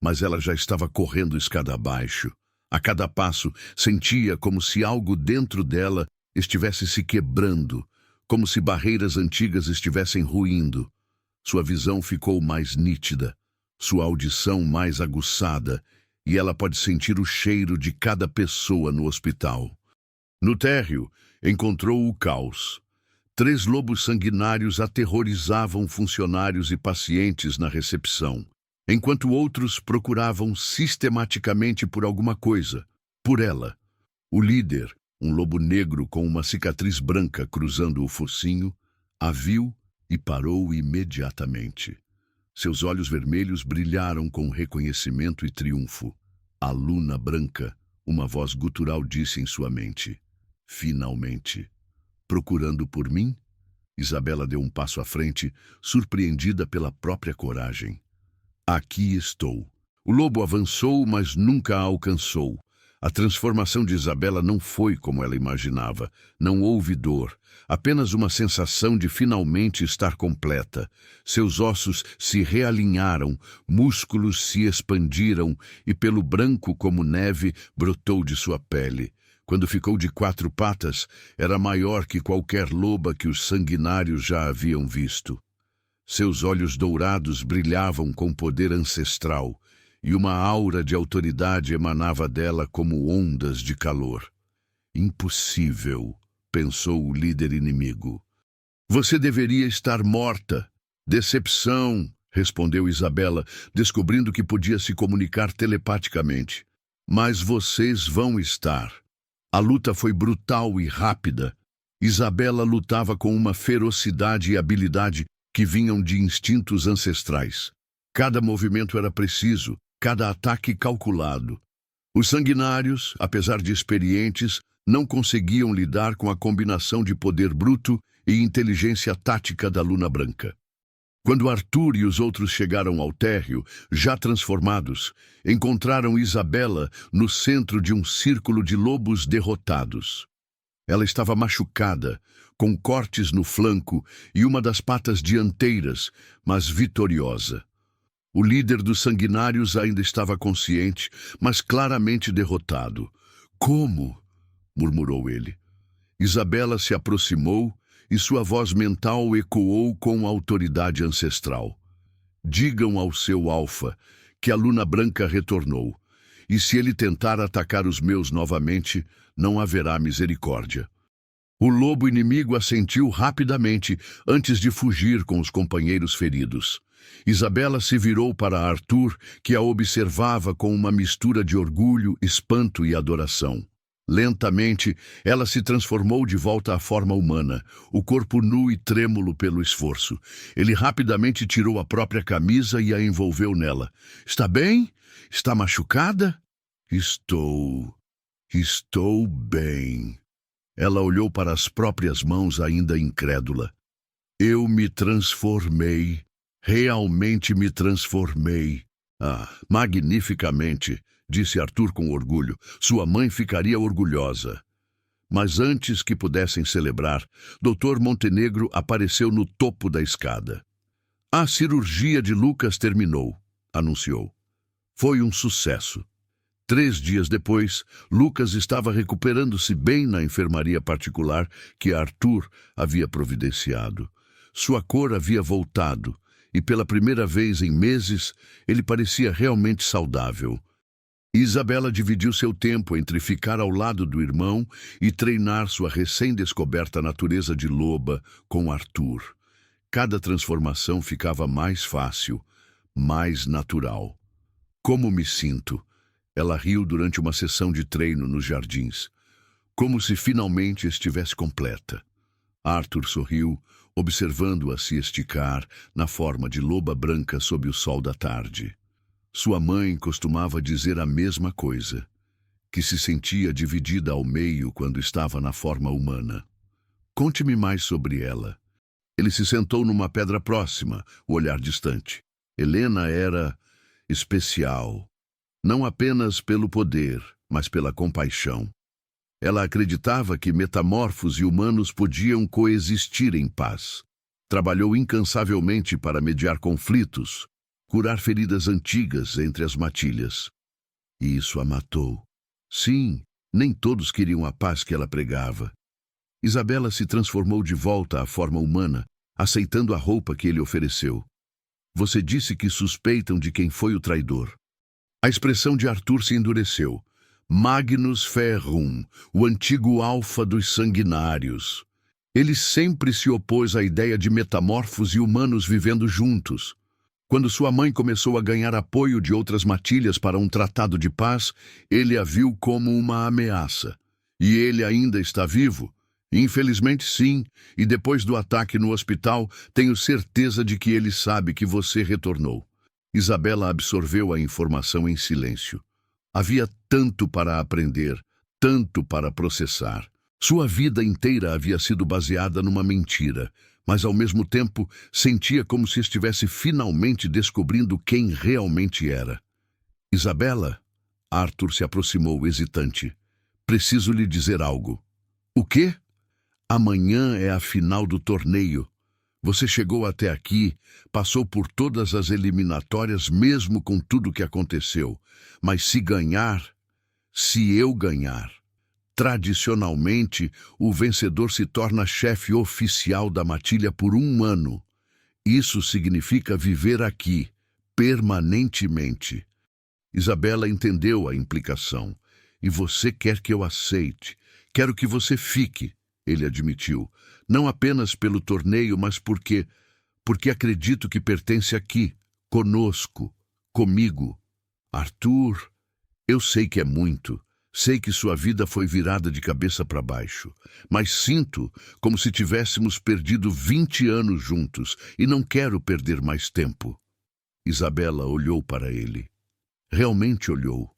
Mas ela já estava correndo escada abaixo. A cada passo, sentia como se algo dentro dela estivesse se quebrando, como se barreiras antigas estivessem ruindo. Sua visão ficou mais nítida, sua audição mais aguçada, e ela pode sentir o cheiro de cada pessoa no hospital. No térreo, encontrou o caos. 3 lobos sanguinários aterrorizavam funcionários e pacientes na recepção, enquanto outros procuravam sistematicamente por alguma coisa, por ela. O líder, um lobo negro com uma cicatriz branca cruzando o focinho, a viu e parou imediatamente. Seus olhos vermelhos brilharam com reconhecimento e triunfo. A Luna Branca, uma voz gutural disse em sua mente. Finalmente. Procurando por mim? Isabela deu um passo à frente, surpreendida pela própria coragem. Aqui estou. O lobo avançou, mas nunca a alcançou. A transformação de Isabela não foi como ela imaginava. Não houve dor, apenas uma sensação de finalmente estar completa. Seus ossos se realinharam, músculos se expandiram e pelo branco como neve brotou de sua pele. Quando ficou de 4 patas, era maior que qualquer loba que os sanguinários já haviam visto. Seus olhos dourados brilhavam com poder ancestral, e uma aura de autoridade emanava dela como ondas de calor. Impossível, pensou o líder inimigo. Você deveria estar morta. Decepção, respondeu Isabela, descobrindo que podia se comunicar telepaticamente. Mas vocês vão estar. A luta foi brutal e rápida. Isabela lutava com uma ferocidade e habilidade que vinham de instintos ancestrais. Cada movimento era preciso, cada ataque calculado. Os sanguinários, apesar de experientes, não conseguiam lidar com a combinação de poder bruto e inteligência tática da Luna Branca. Quando Arthur e os outros chegaram ao térreo, já transformados, encontraram Isabela no centro de um círculo de lobos derrotados. Ela estava machucada, com cortes no flanco e uma das patas dianteiras, mas vitoriosa. O líder dos sanguinários ainda estava consciente, mas claramente derrotado. Como? Murmurou ele. Isabela se aproximou e sua voz mental ecoou com autoridade ancestral. Digam ao seu alfa que a Luna Branca retornou, e se ele tentar atacar os meus novamente, não haverá misericórdia. O lobo inimigo assentiu rapidamente antes de fugir com os companheiros feridos. Isabela se virou para Arthur, que a observava com uma mistura de orgulho, espanto e adoração. Lentamente, ela se transformou de volta à forma humana, o corpo nu e trêmulo pelo esforço. Ele rapidamente tirou a própria camisa e a envolveu nela. Está bem? Está machucada? Estou bem. Ela olhou para as próprias mãos ainda incrédula. Eu me transformei. Realmente me transformei. Magnificamente, disse Arthur com orgulho. Sua mãe ficaria orgulhosa. Mas antes que pudessem celebrar, Dr. Montenegro apareceu no topo da escada. A cirurgia de Lucas terminou, anunciou. Foi um sucesso. 3 dias depois, Lucas estava recuperando-se bem na enfermaria particular que Arthur havia providenciado. Sua cor havia voltado, e pela primeira vez em meses, ele parecia realmente saudável. Isabela dividiu seu tempo entre ficar ao lado do irmão e treinar sua recém-descoberta natureza de loba com Arthur. Cada transformação ficava mais fácil, mais natural. Como me sinto? Ela riu durante uma sessão de treino nos jardins, como se finalmente estivesse completa. Arthur sorriu, observando-a se esticar na forma de loba branca sob o sol da tarde. Sua mãe costumava dizer a mesma coisa, que se sentia dividida ao meio quando estava na forma humana. Conte-me mais sobre ela. Ele se sentou numa pedra próxima, o olhar distante. Helena era especial, não apenas pelo poder, mas pela compaixão. Ela acreditava que metamorfos e humanos podiam coexistir em paz. Trabalhou incansavelmente para mediar conflitos, curar feridas antigas entre as matilhas. E isso a matou. Sim, nem todos queriam a paz que ela pregava. Isabela se transformou de volta à forma humana, aceitando a roupa que ele ofereceu. Você disse que suspeitam de quem foi o traidor. A expressão de Arthur se endureceu. Magnus Ferrum, o antigo alfa dos sanguinários. Ele sempre se opôs à ideia de metamorfos e humanos vivendo juntos. Quando sua mãe começou a ganhar apoio de outras matilhas para um tratado de paz, ele a viu como uma ameaça. E ele ainda está vivo? Infelizmente sim, e depois do ataque no hospital, tenho certeza de que ele sabe que você retornou. Isabela absorveu a informação em silêncio. Havia tanto para aprender, tanto para processar. Sua vida inteira havia sido baseada numa mentira, mas ao mesmo tempo sentia como se estivesse finalmente descobrindo quem realmente era. Isabela? Arthur se aproximou hesitante. Preciso lhe dizer algo. O quê? Amanhã é a final do torneio. Você chegou até aqui, passou por todas as eliminatórias mesmo com tudo que aconteceu. Mas se eu ganhar, tradicionalmente, o vencedor se torna chefe oficial da matilha por 1 ano. Isso significa viver aqui, permanentemente. Isabela entendeu a implicação. E você quer que eu aceite. Quero que você fique, ele admitiu. Não apenas pelo torneio, mas porque acredito que pertence aqui, conosco, comigo. Arthur, eu sei que é muito. Sei que sua vida foi virada de cabeça para baixo, mas sinto como se tivéssemos perdido 20 anos juntos e não quero perder mais tempo. Isabela olhou para ele. Realmente olhou.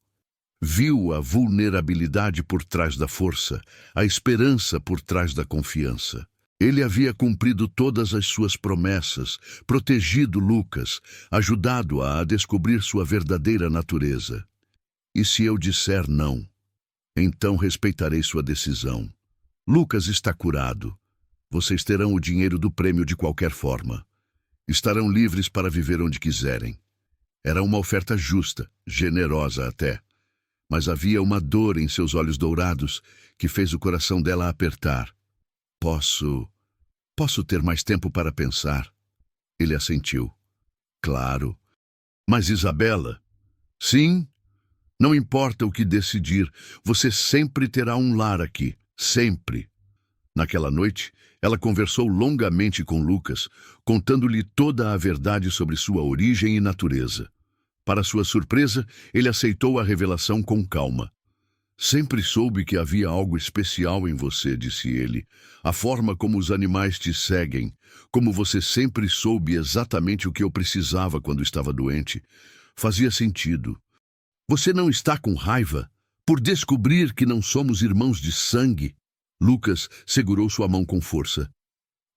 Viu a vulnerabilidade por trás da força, a esperança por trás da confiança. Ele havia cumprido todas as suas promessas, protegido Lucas, ajudado-a a descobrir sua verdadeira natureza. E se eu disser não? Então respeitarei sua decisão. Lucas está curado. Vocês terão o dinheiro do prêmio de qualquer forma. Estarão livres para viver onde quiserem. Era uma oferta justa, generosa até. Mas havia uma dor em seus olhos dourados que fez o coração dela apertar. Posso ter mais tempo para pensar? Ele assentiu. Claro. Mas Isabela? Sim. Não importa o que decidir, você sempre terá um lar aqui, sempre. Naquela noite, ela conversou longamente com Lucas, contando-lhe toda a verdade sobre sua origem e natureza. Para sua surpresa, ele aceitou a revelação com calma. Sempre soube que havia algo especial em você, disse ele. A forma como os animais te seguem, como você sempre soube exatamente o que eu precisava quando estava doente, fazia sentido. Você não está com raiva por descobrir que não somos irmãos de sangue? Lucas segurou sua mão com força.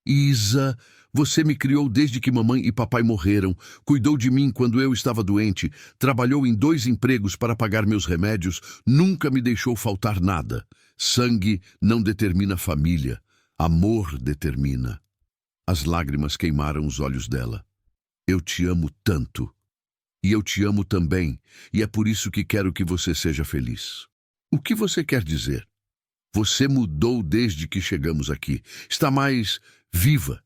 Isa, você me criou desde que mamãe e papai morreram, cuidou de mim quando eu estava doente, trabalhou em 2 empregos para pagar meus remédios, nunca me deixou faltar nada. Sangue não determina família, amor determina. As lágrimas queimaram os olhos dela. Eu te amo tanto. E eu te amo também, e é por isso que quero que você seja feliz. O que você quer dizer? Você mudou desde que chegamos aqui. Está mais viva.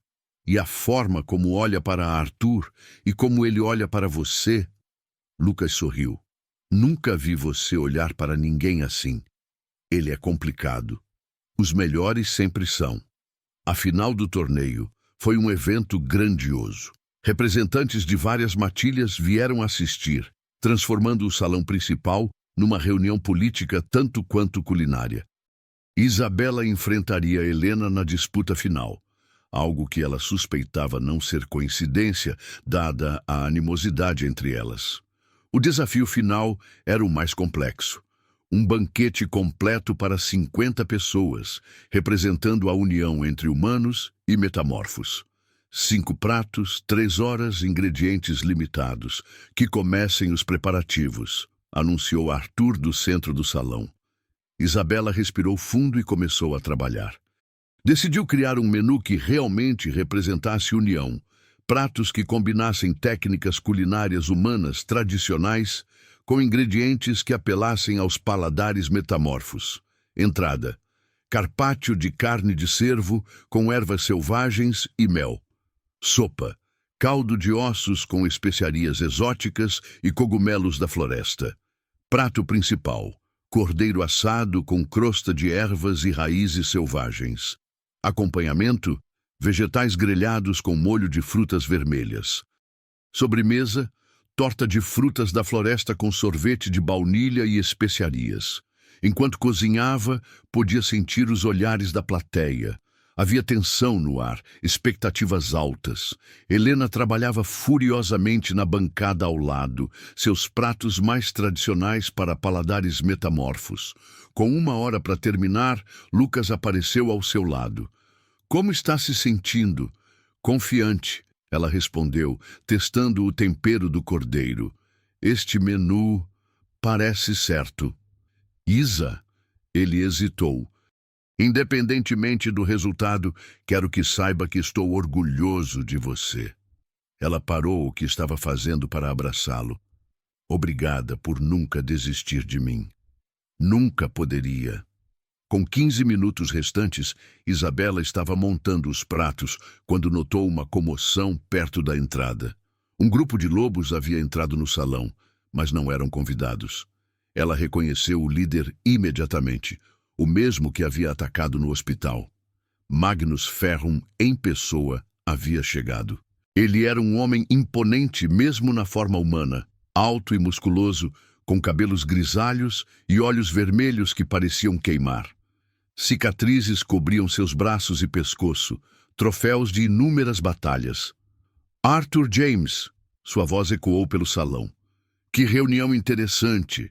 E a forma como olha para Arthur e como ele olha para você. Lucas sorriu. Nunca vi você olhar para ninguém assim. Ele é complicado. Os melhores sempre são. A final do torneio foi um evento grandioso. Representantes de várias matilhas vieram assistir, transformando o salão principal numa reunião política tanto quanto culinária. Isabela enfrentaria Helena na disputa final, algo que ela suspeitava não ser coincidência, dada a animosidade entre elas. O desafio final era o mais complexo. Um banquete completo para 50 pessoas, representando a união entre humanos e metamorfos. 5 pratos, 3 horas, ingredientes limitados. Que comecem os preparativos, anunciou Arthur do centro do salão. Isabela respirou fundo e começou a trabalhar. Decidiu criar um menu que realmente representasse união. Pratos que combinassem técnicas culinárias humanas tradicionais com ingredientes que apelassem aos paladares metamorfos. Entrada: carpaccio de carne de cervo com ervas selvagens e mel. Sopa: caldo de ossos com especiarias exóticas e cogumelos da floresta. Prato principal: cordeiro assado com crosta de ervas e raízes selvagens. Acompanhamento: vegetais grelhados com molho de frutas vermelhas. Sobremesa: torta de frutas da floresta com sorvete de baunilha e especiarias. Enquanto cozinhava, podia sentir os olhares da plateia. Havia tensão no ar, expectativas altas. Helena trabalhava furiosamente na bancada ao lado, seus pratos mais tradicionais para paladares metamorfos. Com 1 hora para terminar, Lucas apareceu ao seu lado. Como está se sentindo? Confiante, ela respondeu, testando o tempero do cordeiro. Este menu parece certo. Isa, ele hesitou. Independentemente do resultado, quero que saiba que estou orgulhoso de você. Ela parou o que estava fazendo para abraçá-lo. Obrigada por nunca desistir de mim. Nunca poderia. Com 15 minutos restantes, Isabela estava montando os pratos quando notou uma comoção perto da entrada. Um grupo de lobos havia entrado no salão, mas não eram convidados. Ela reconheceu o líder imediatamente, o mesmo que havia atacado no hospital. Magnus Ferrum, em pessoa, havia chegado. Ele era um homem imponente mesmo na forma humana, alto e musculoso, com cabelos grisalhos e olhos vermelhos que pareciam queimar. Cicatrizes cobriam seus braços e pescoço, troféus de inúmeras batalhas. Arthur James, sua voz ecoou pelo salão. Que reunião interessante!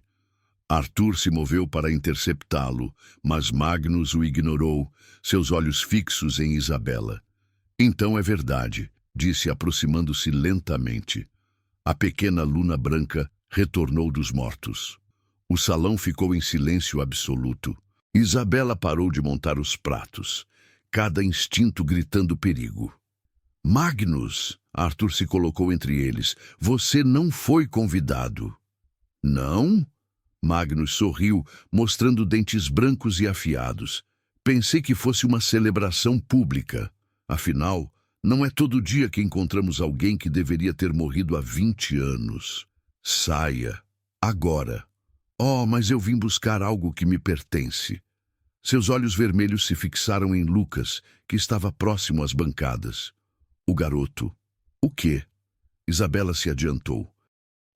Arthur se moveu para interceptá-lo, mas Magnus o ignorou, seus olhos fixos em Isabela. Então é verdade, disse aproximando-se lentamente. A pequena luna branca retornou dos mortos. O salão ficou em silêncio absoluto. Isabela parou de montar os pratos, cada instinto gritando perigo. Magnus, Arthur se colocou entre eles, você não foi convidado. Não? Magnus sorriu, mostrando dentes brancos e afiados. Pensei que fosse uma celebração pública. Afinal, não é todo dia que encontramos alguém que deveria ter morrido há 20 anos. Saia. Agora. Oh, mas eu vim buscar algo que me pertence. Seus olhos vermelhos se fixaram em Lucas, que estava próximo às bancadas. O garoto. O quê? Isabela se adiantou.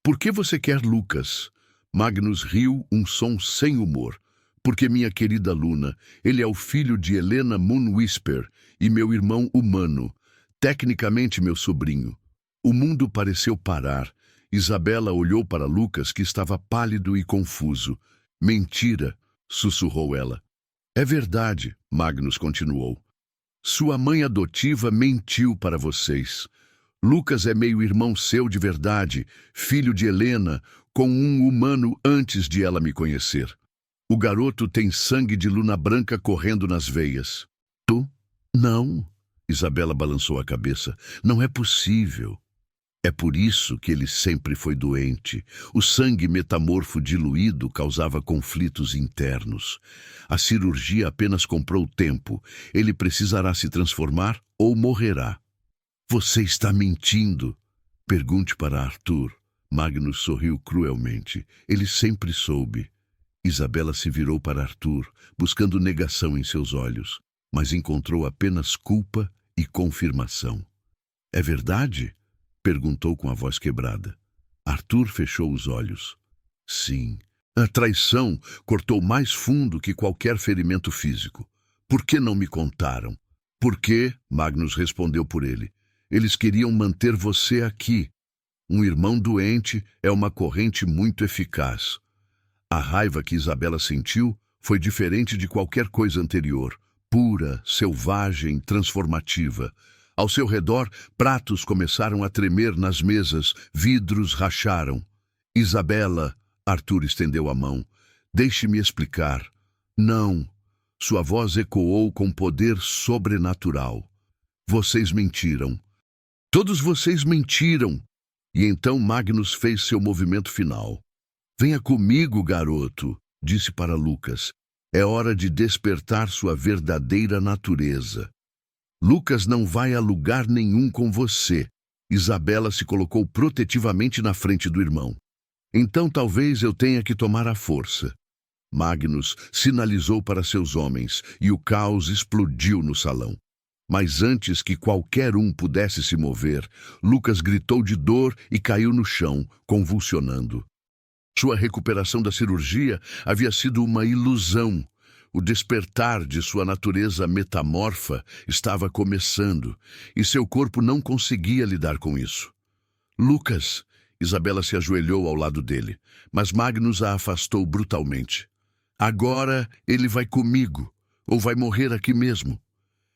Por que você quer Lucas? Magnus riu, um som sem humor. Porque minha querida Luna, ele é o filho de Helena Moonwhisper e meu irmão humano, tecnicamente meu sobrinho. O mundo pareceu parar. Isabela olhou para Lucas, que estava pálido e confuso. Mentira, sussurrou ela. É verdade, Magnus continuou. Sua mãe adotiva mentiu para vocês. Lucas é meio-irmão seu de verdade, filho de Helena, com um humano antes de ela me conhecer. O garoto tem sangue de luna branca correndo nas veias. Tu? Não. Isabela balançou a cabeça. Não é possível. É por isso que ele sempre foi doente. O sangue metamorfo diluído causava conflitos internos. A cirurgia apenas comprou tempo. Ele precisará se transformar ou morrerá. Você está mentindo. Pergunte para Arthur. Magnus sorriu cruelmente. Ele sempre soube. Isabela se virou para Arthur, buscando negação em seus olhos, mas encontrou apenas culpa e confirmação. É verdade? Perguntou com a voz quebrada. Arthur fechou os olhos. Sim. A traição cortou mais fundo que qualquer ferimento físico. Por que não me contaram? Porque, Magnus respondeu por ele, eles queriam manter você aqui. Um irmão doente é uma corrente muito eficaz. A raiva que Isabela sentiu foi diferente de qualquer coisa anterior, pura, selvagem, transformativa. Ao seu redor, pratos começaram a tremer nas mesas, vidros racharam. Isabela, Arthur estendeu a mão. Deixe-me explicar. Não. Sua voz ecoou com poder sobrenatural. Vocês mentiram. Todos vocês mentiram. E então Magnus fez seu movimento final. Venha comigo, garoto, disse para Lucas. É hora de despertar sua verdadeira natureza. Lucas não vai a lugar nenhum com você. Isabela se colocou protetivamente na frente do irmão. Então talvez eu tenha que tomar a força. Magnus sinalizou para seus homens e o caos explodiu no salão. Mas antes que qualquer um pudesse se mover, Lucas gritou de dor e caiu no chão, convulsionando. Sua recuperação da cirurgia havia sido uma ilusão. O despertar de sua natureza metamorfa estava começando, e seu corpo não conseguia lidar com isso. Lucas! Isabela se ajoelhou ao lado dele, mas Magnus a afastou brutalmente. Agora ele vai comigo, ou vai morrer aqui mesmo.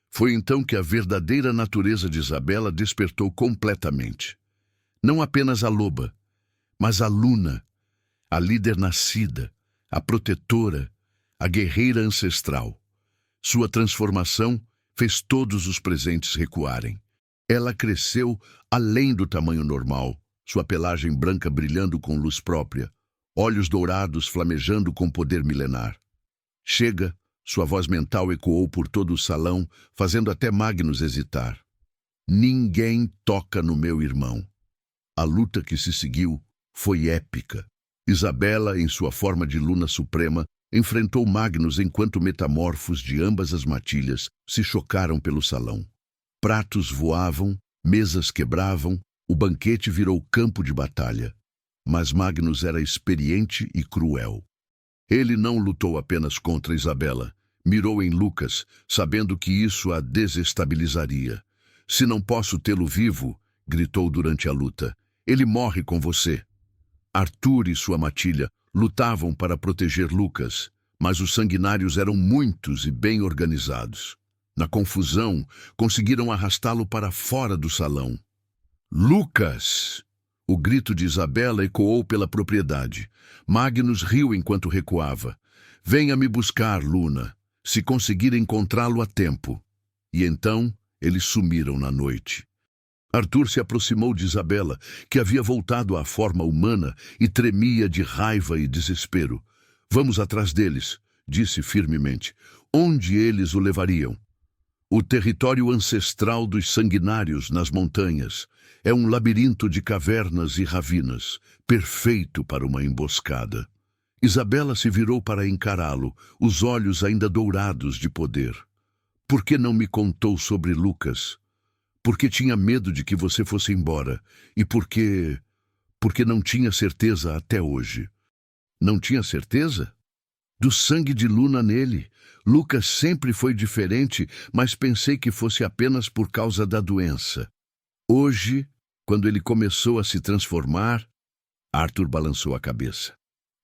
Foi então que a verdadeira natureza de Isabela despertou completamente. Não apenas a loba, mas a Luna, a líder nascida, a protetora, a guerreira ancestral. Sua transformação fez todos os presentes recuarem. Ela cresceu além do tamanho normal, sua pelagem branca brilhando com luz própria, olhos dourados flamejando com poder milenar. Chega, sua voz mental ecoou por todo o salão, fazendo até Magnus hesitar. Ninguém toca no meu irmão. A luta que se seguiu foi épica. Isabela, em sua forma de Luna Suprema, enfrentou Magnus enquanto metamorfos de ambas as matilhas se chocaram pelo salão. Pratos voavam, mesas quebravam, o banquete virou campo de batalha. Mas Magnus era experiente e cruel. Ele não lutou apenas contra Isabela. Mirou em Lucas, sabendo que isso a desestabilizaria. Se não posso tê-lo vivo, gritou durante a luta, ele morre com você. Arthur e sua matilha lutavam para proteger Lucas, mas os sanguinários eram muitos e bem organizados. Na confusão, conseguiram arrastá-lo para fora do salão. Lucas! O grito de Isabela ecoou pela propriedade. Magnus riu enquanto recuava. Venha me buscar, Luna, se conseguir encontrá-lo a tempo. E então eles sumiram na noite. Arthur se aproximou de Isabela, que havia voltado à forma humana e tremia de raiva e desespero. Vamos atrás deles, disse firmemente. Onde eles o levariam? O território ancestral dos sanguinários nas montanhas é um labirinto de cavernas e ravinas, perfeito para uma emboscada. Isabela se virou para encará-lo, os olhos ainda dourados de poder. Por que não me contou sobre Lucas? Porque tinha medo de que você fosse embora. E porque não tinha certeza até hoje. Não tinha certeza? Do sangue de Luna nele. Lucas sempre foi diferente, mas pensei que fosse apenas por causa da doença. Hoje, quando ele começou a se transformar, Arthur balançou a cabeça.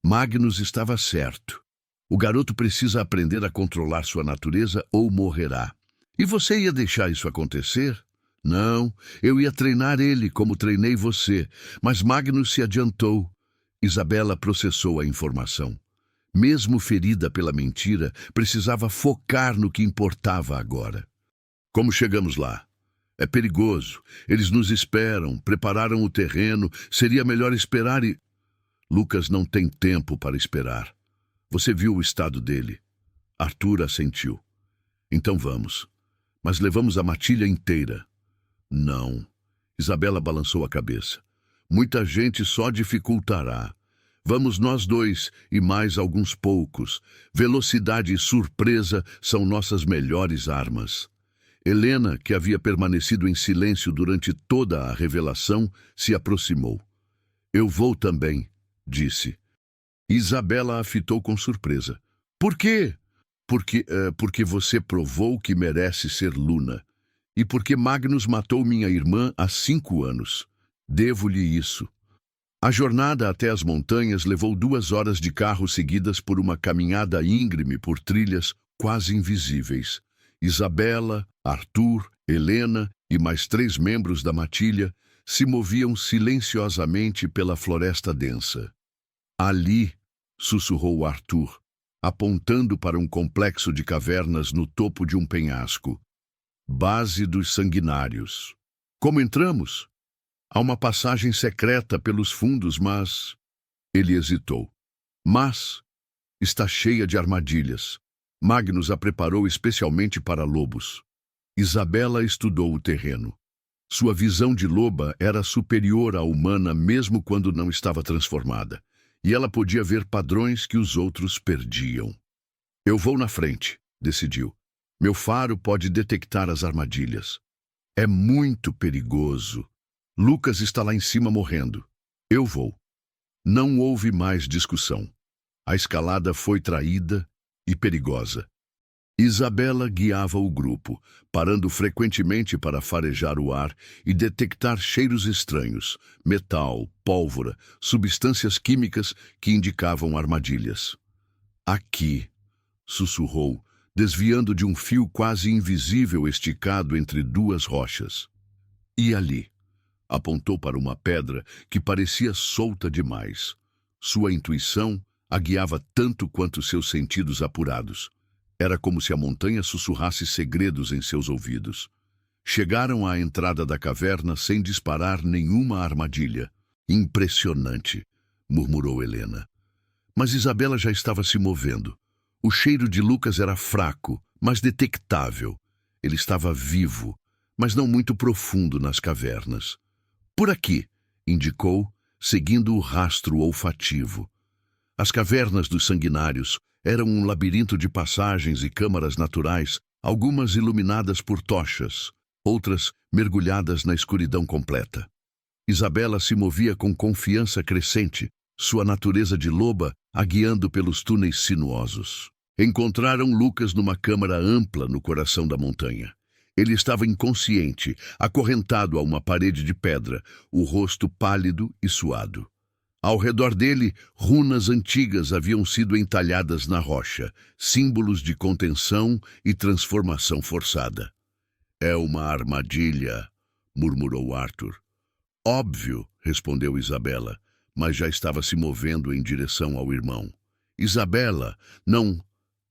Magnus estava certo. O garoto precisa aprender a controlar sua natureza ou morrerá. E você ia deixar isso acontecer? Não, eu ia treinar ele como treinei você, mas Magnus se adiantou. Isabela processou a informação. Mesmo ferida pela mentira, precisava focar no que importava agora. Como chegamos lá? É perigoso. Eles nos esperam, prepararam o terreno. Seria melhor esperar e... Lucas não tem tempo para esperar. Você viu o estado dele. Arthur assentiu. Então vamos. Mas levamos a matilha inteira. Não. Isabela balançou a cabeça. Muita gente só dificultará. Vamos nós dois e mais alguns poucos. Velocidade e surpresa são nossas melhores armas. Helena, que havia permanecido em silêncio durante toda a revelação, se aproximou. Eu vou também, disse. Isabela a fitou com surpresa. Por quê? Porque você provou que merece ser Luna. E porque Magnus matou minha irmã há 5 anos. Devo-lhe isso. A jornada até as montanhas levou 2 horas de carro seguidas por uma caminhada íngreme por trilhas quase invisíveis. Isabela, Arthur, Helena e mais 3 membros da matilha se moviam silenciosamente pela floresta densa. Ali, sussurrou Arthur, apontando para um complexo de cavernas no topo de um penhasco. Base dos sanguinários. Como entramos? Há uma passagem secreta pelos fundos, mas... Ele hesitou. Mas está cheia de armadilhas. Magnus a preparou especialmente para lobos. Isabela estudou o terreno. Sua visão de loba era superior à humana mesmo quando não estava transformada, e ela podia ver padrões que os outros perdiam. Eu vou na frente, decidiu. Meu faro pode detectar as armadilhas. É muito perigoso. Lucas está lá em cima morrendo. Eu vou. Não houve mais discussão. A escalada foi traída e perigosa. Isabela guiava o grupo, parando frequentemente para farejar o ar e detectar cheiros estranhos, metal, pólvora, substâncias químicas que indicavam armadilhas. Aqui, sussurrou, desviando de um fio quase invisível esticado entre 2 rochas. E ali, apontou para uma pedra que parecia solta demais. Sua intuição a guiava tanto quanto seus sentidos apurados. Era como se a montanha sussurrasse segredos em seus ouvidos. Chegaram à entrada da caverna sem disparar nenhuma armadilha. Impressionante, murmurou Helena. Mas Isabela já estava se movendo. O cheiro de Lucas era fraco, mas detectável. Ele estava vivo, mas não muito profundo nas cavernas. Por aqui, indicou, seguindo o rastro olfativo. As cavernas dos sanguinários eram um labirinto de passagens e câmaras naturais, algumas iluminadas por tochas, outras mergulhadas na escuridão completa. Isabela se movia com confiança crescente, sua natureza de loba a guiando pelos túneis sinuosos. Encontraram Lucas numa câmara ampla no coração da montanha. Ele estava inconsciente, acorrentado a uma parede de pedra, o rosto pálido e suado. Ao redor dele, runas antigas haviam sido entalhadas na rocha, símbolos de contenção e transformação forçada. É uma armadilha, murmurou Arthur. Óbvio, respondeu Isabela, mas já estava se movendo em direção ao irmão. Isabela, não,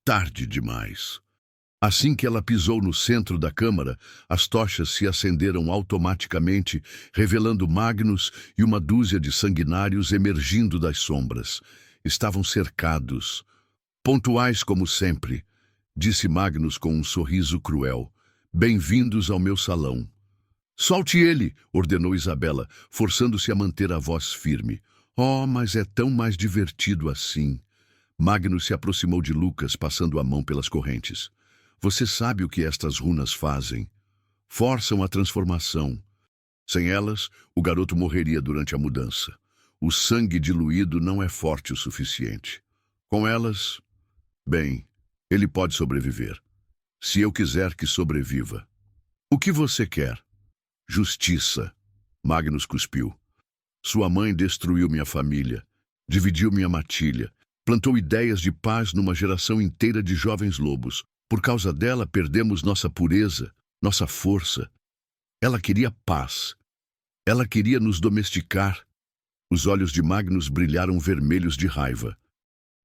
tarde demais. Assim que ela pisou no centro da câmara, as tochas se acenderam automaticamente, revelando Magnus e uma dúzia de sanguinários emergindo das sombras. Estavam cercados. Pontuais como sempre, disse Magnus com um sorriso cruel. Bem-vindos ao meu salão. Solte ele, ordenou Isabela, forçando-se a manter a voz firme. Oh, mas é tão mais divertido assim. Magnus se aproximou de Lucas, passando a mão pelas correntes. Você sabe o que estas runas fazem? Forçam a transformação. Sem elas, o garoto morreria durante a mudança. O sangue diluído não é forte o suficiente. Com elas, bem, ele pode sobreviver. Se eu quiser que sobreviva. O que você quer? Justiça. Magnus cuspiu. Sua mãe destruiu minha família, dividiu minha matilha, plantou ideias de paz numa geração inteira de jovens lobos. Por causa dela, perdemos nossa pureza, nossa força. Ela queria paz. Ela queria nos domesticar. Os olhos de Magnus brilharam vermelhos de raiva.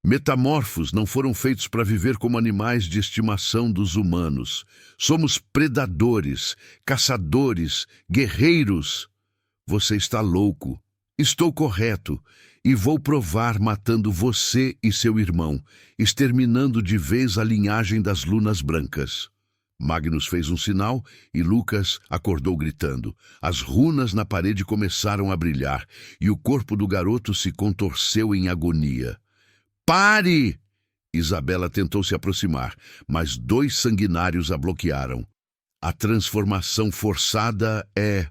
Metamorfos não foram feitos para viver como animais de estimação dos humanos. Somos predadores, caçadores, guerreiros. Você está louco. Estou correto. E vou provar matando você e seu irmão, exterminando de vez a linhagem das lunas brancas. Magnus fez um sinal e Lucas acordou gritando. As runas na parede começaram a brilhar e o corpo do garoto se contorceu em agonia. Pare! Isabela tentou se aproximar, mas 2 sanguinários a bloquearam. A transformação forçada é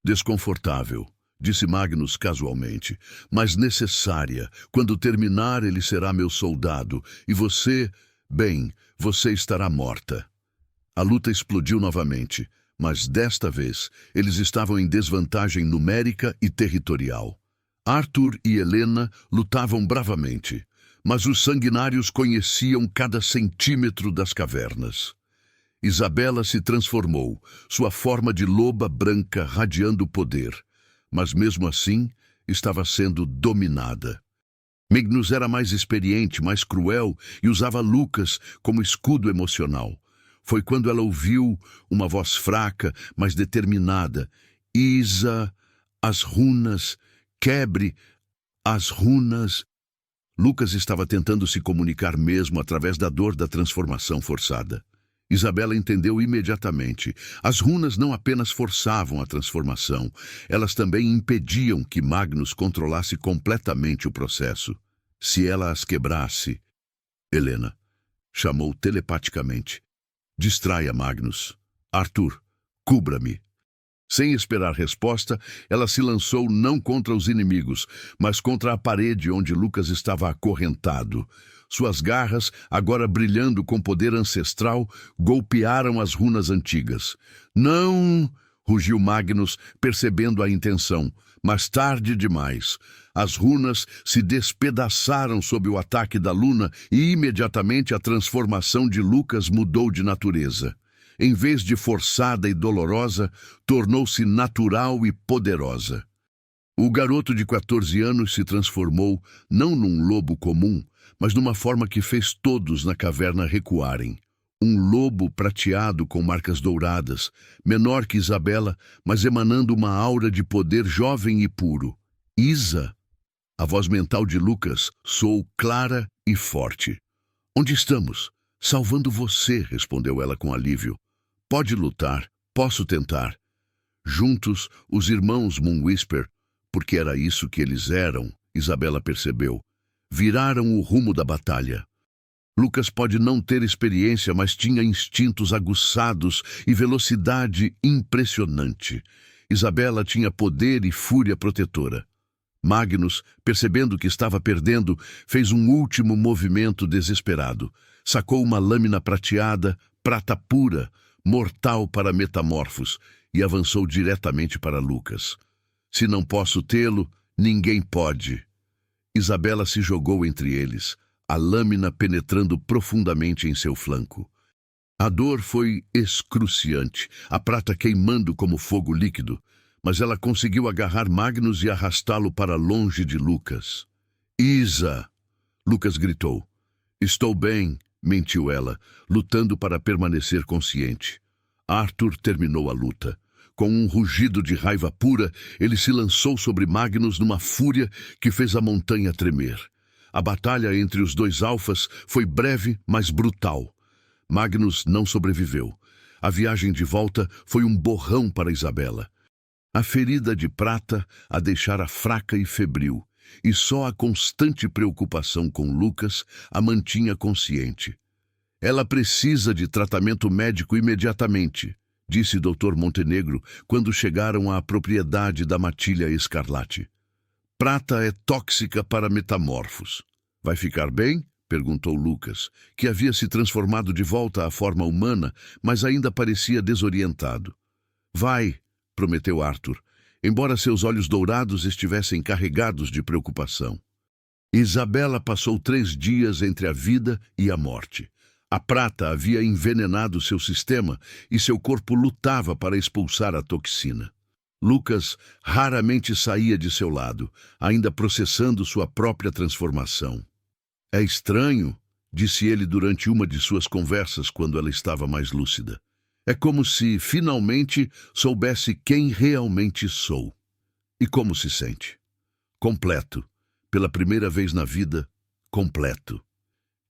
desconfortável, disse Magnus casualmente, mas necessária. Quando terminar, ele será meu soldado, e você, bem, você estará morta. A luta explodiu novamente, mas desta vez eles estavam em desvantagem numérica e territorial. Arthur e Helena lutavam bravamente, mas os sanguinários conheciam cada centímetro das cavernas. Isabela se transformou, sua forma de loba branca radiando poder, mas mesmo assim estava sendo dominada. Magnus era mais experiente, mais cruel e usava Lucas como escudo emocional. Foi quando ela ouviu uma voz fraca, mas determinada. Isa, as runas, quebre as runas. Lucas estava tentando se comunicar mesmo através da dor da transformação forçada. Isabela entendeu imediatamente. As runas não apenas forçavam a transformação, elas também impediam que Magnus controlasse completamente o processo. Se ela as quebrasse... Helena chamou telepaticamente. Distraia Magnus. Arthur, cubra-me. Sem esperar resposta, ela se lançou não contra os inimigos, mas contra a parede onde Lucas estava acorrentado. Suas garras, agora brilhando com poder ancestral, golpearam as runas antigas. Não! Rugiu Magnus, percebendo a intenção. Mas tarde demais. As runas se despedaçaram sob o ataque da Luna e imediatamente a transformação de Lucas mudou de natureza. Em vez de forçada e dolorosa, tornou-se natural e poderosa. O garoto de 14 anos se transformou não num lobo comum, mas numa forma que fez todos na caverna recuarem. Um lobo prateado com marcas douradas, menor que Isabela, mas emanando uma aura de poder jovem e puro. Isa! A voz mental de Lucas soou clara e forte. Onde estamos? Salvando você, respondeu ela com alívio. Pode lutar, posso tentar. Juntos, os irmãos Moonwhisper, porque era isso que eles eram, Isabela percebeu, viraram o rumo da batalha. Lucas pode não ter experiência, mas tinha instintos aguçados e velocidade impressionante. Isabela tinha poder e fúria protetora. Magnus, percebendo que estava perdendo, fez um último movimento desesperado. Sacou uma lâmina prateada, prata pura, mortal para metamorfos, e avançou diretamente para Lucas. Se não posso tê-lo, ninguém pode. Isabela se jogou entre eles, a lâmina penetrando profundamente em seu flanco. A dor foi excruciante, a prata queimando como fogo líquido, mas ela conseguiu agarrar Magnus e arrastá-lo para longe de Lucas. Isa! Lucas gritou. Estou bem, mentiu ela, lutando para permanecer consciente. Arthur terminou a luta. Com um rugido de raiva pura, ele se lançou sobre Magnus numa fúria que fez a montanha tremer. A batalha entre os 2 alfas foi breve, mas brutal. Magnus não sobreviveu. A viagem de volta foi um borrão para Isabela. A ferida de prata a deixara fraca e febril, e só a constante preocupação com Lucas a mantinha consciente. Ela precisa de tratamento médico imediatamente, disse Dr. Montenegro quando chegaram à propriedade da matilha escarlate. Prata é tóxica para metamorfos. Vai ficar bem? Perguntou Lucas, que havia se transformado de volta à forma humana, mas ainda parecia desorientado. Vai, prometeu Arthur, embora seus olhos dourados estivessem carregados de preocupação. Isabela passou 3 dias entre a vida e a morte. A prata havia envenenado seu sistema e seu corpo lutava para expulsar a toxina. Lucas raramente saía de seu lado, ainda processando sua própria transformação. É estranho, disse ele durante uma de suas conversas quando ela estava mais lúcida. É como se, finalmente, soubesse quem realmente sou. E como se sente? Completo. Pela primeira vez na vida, completo.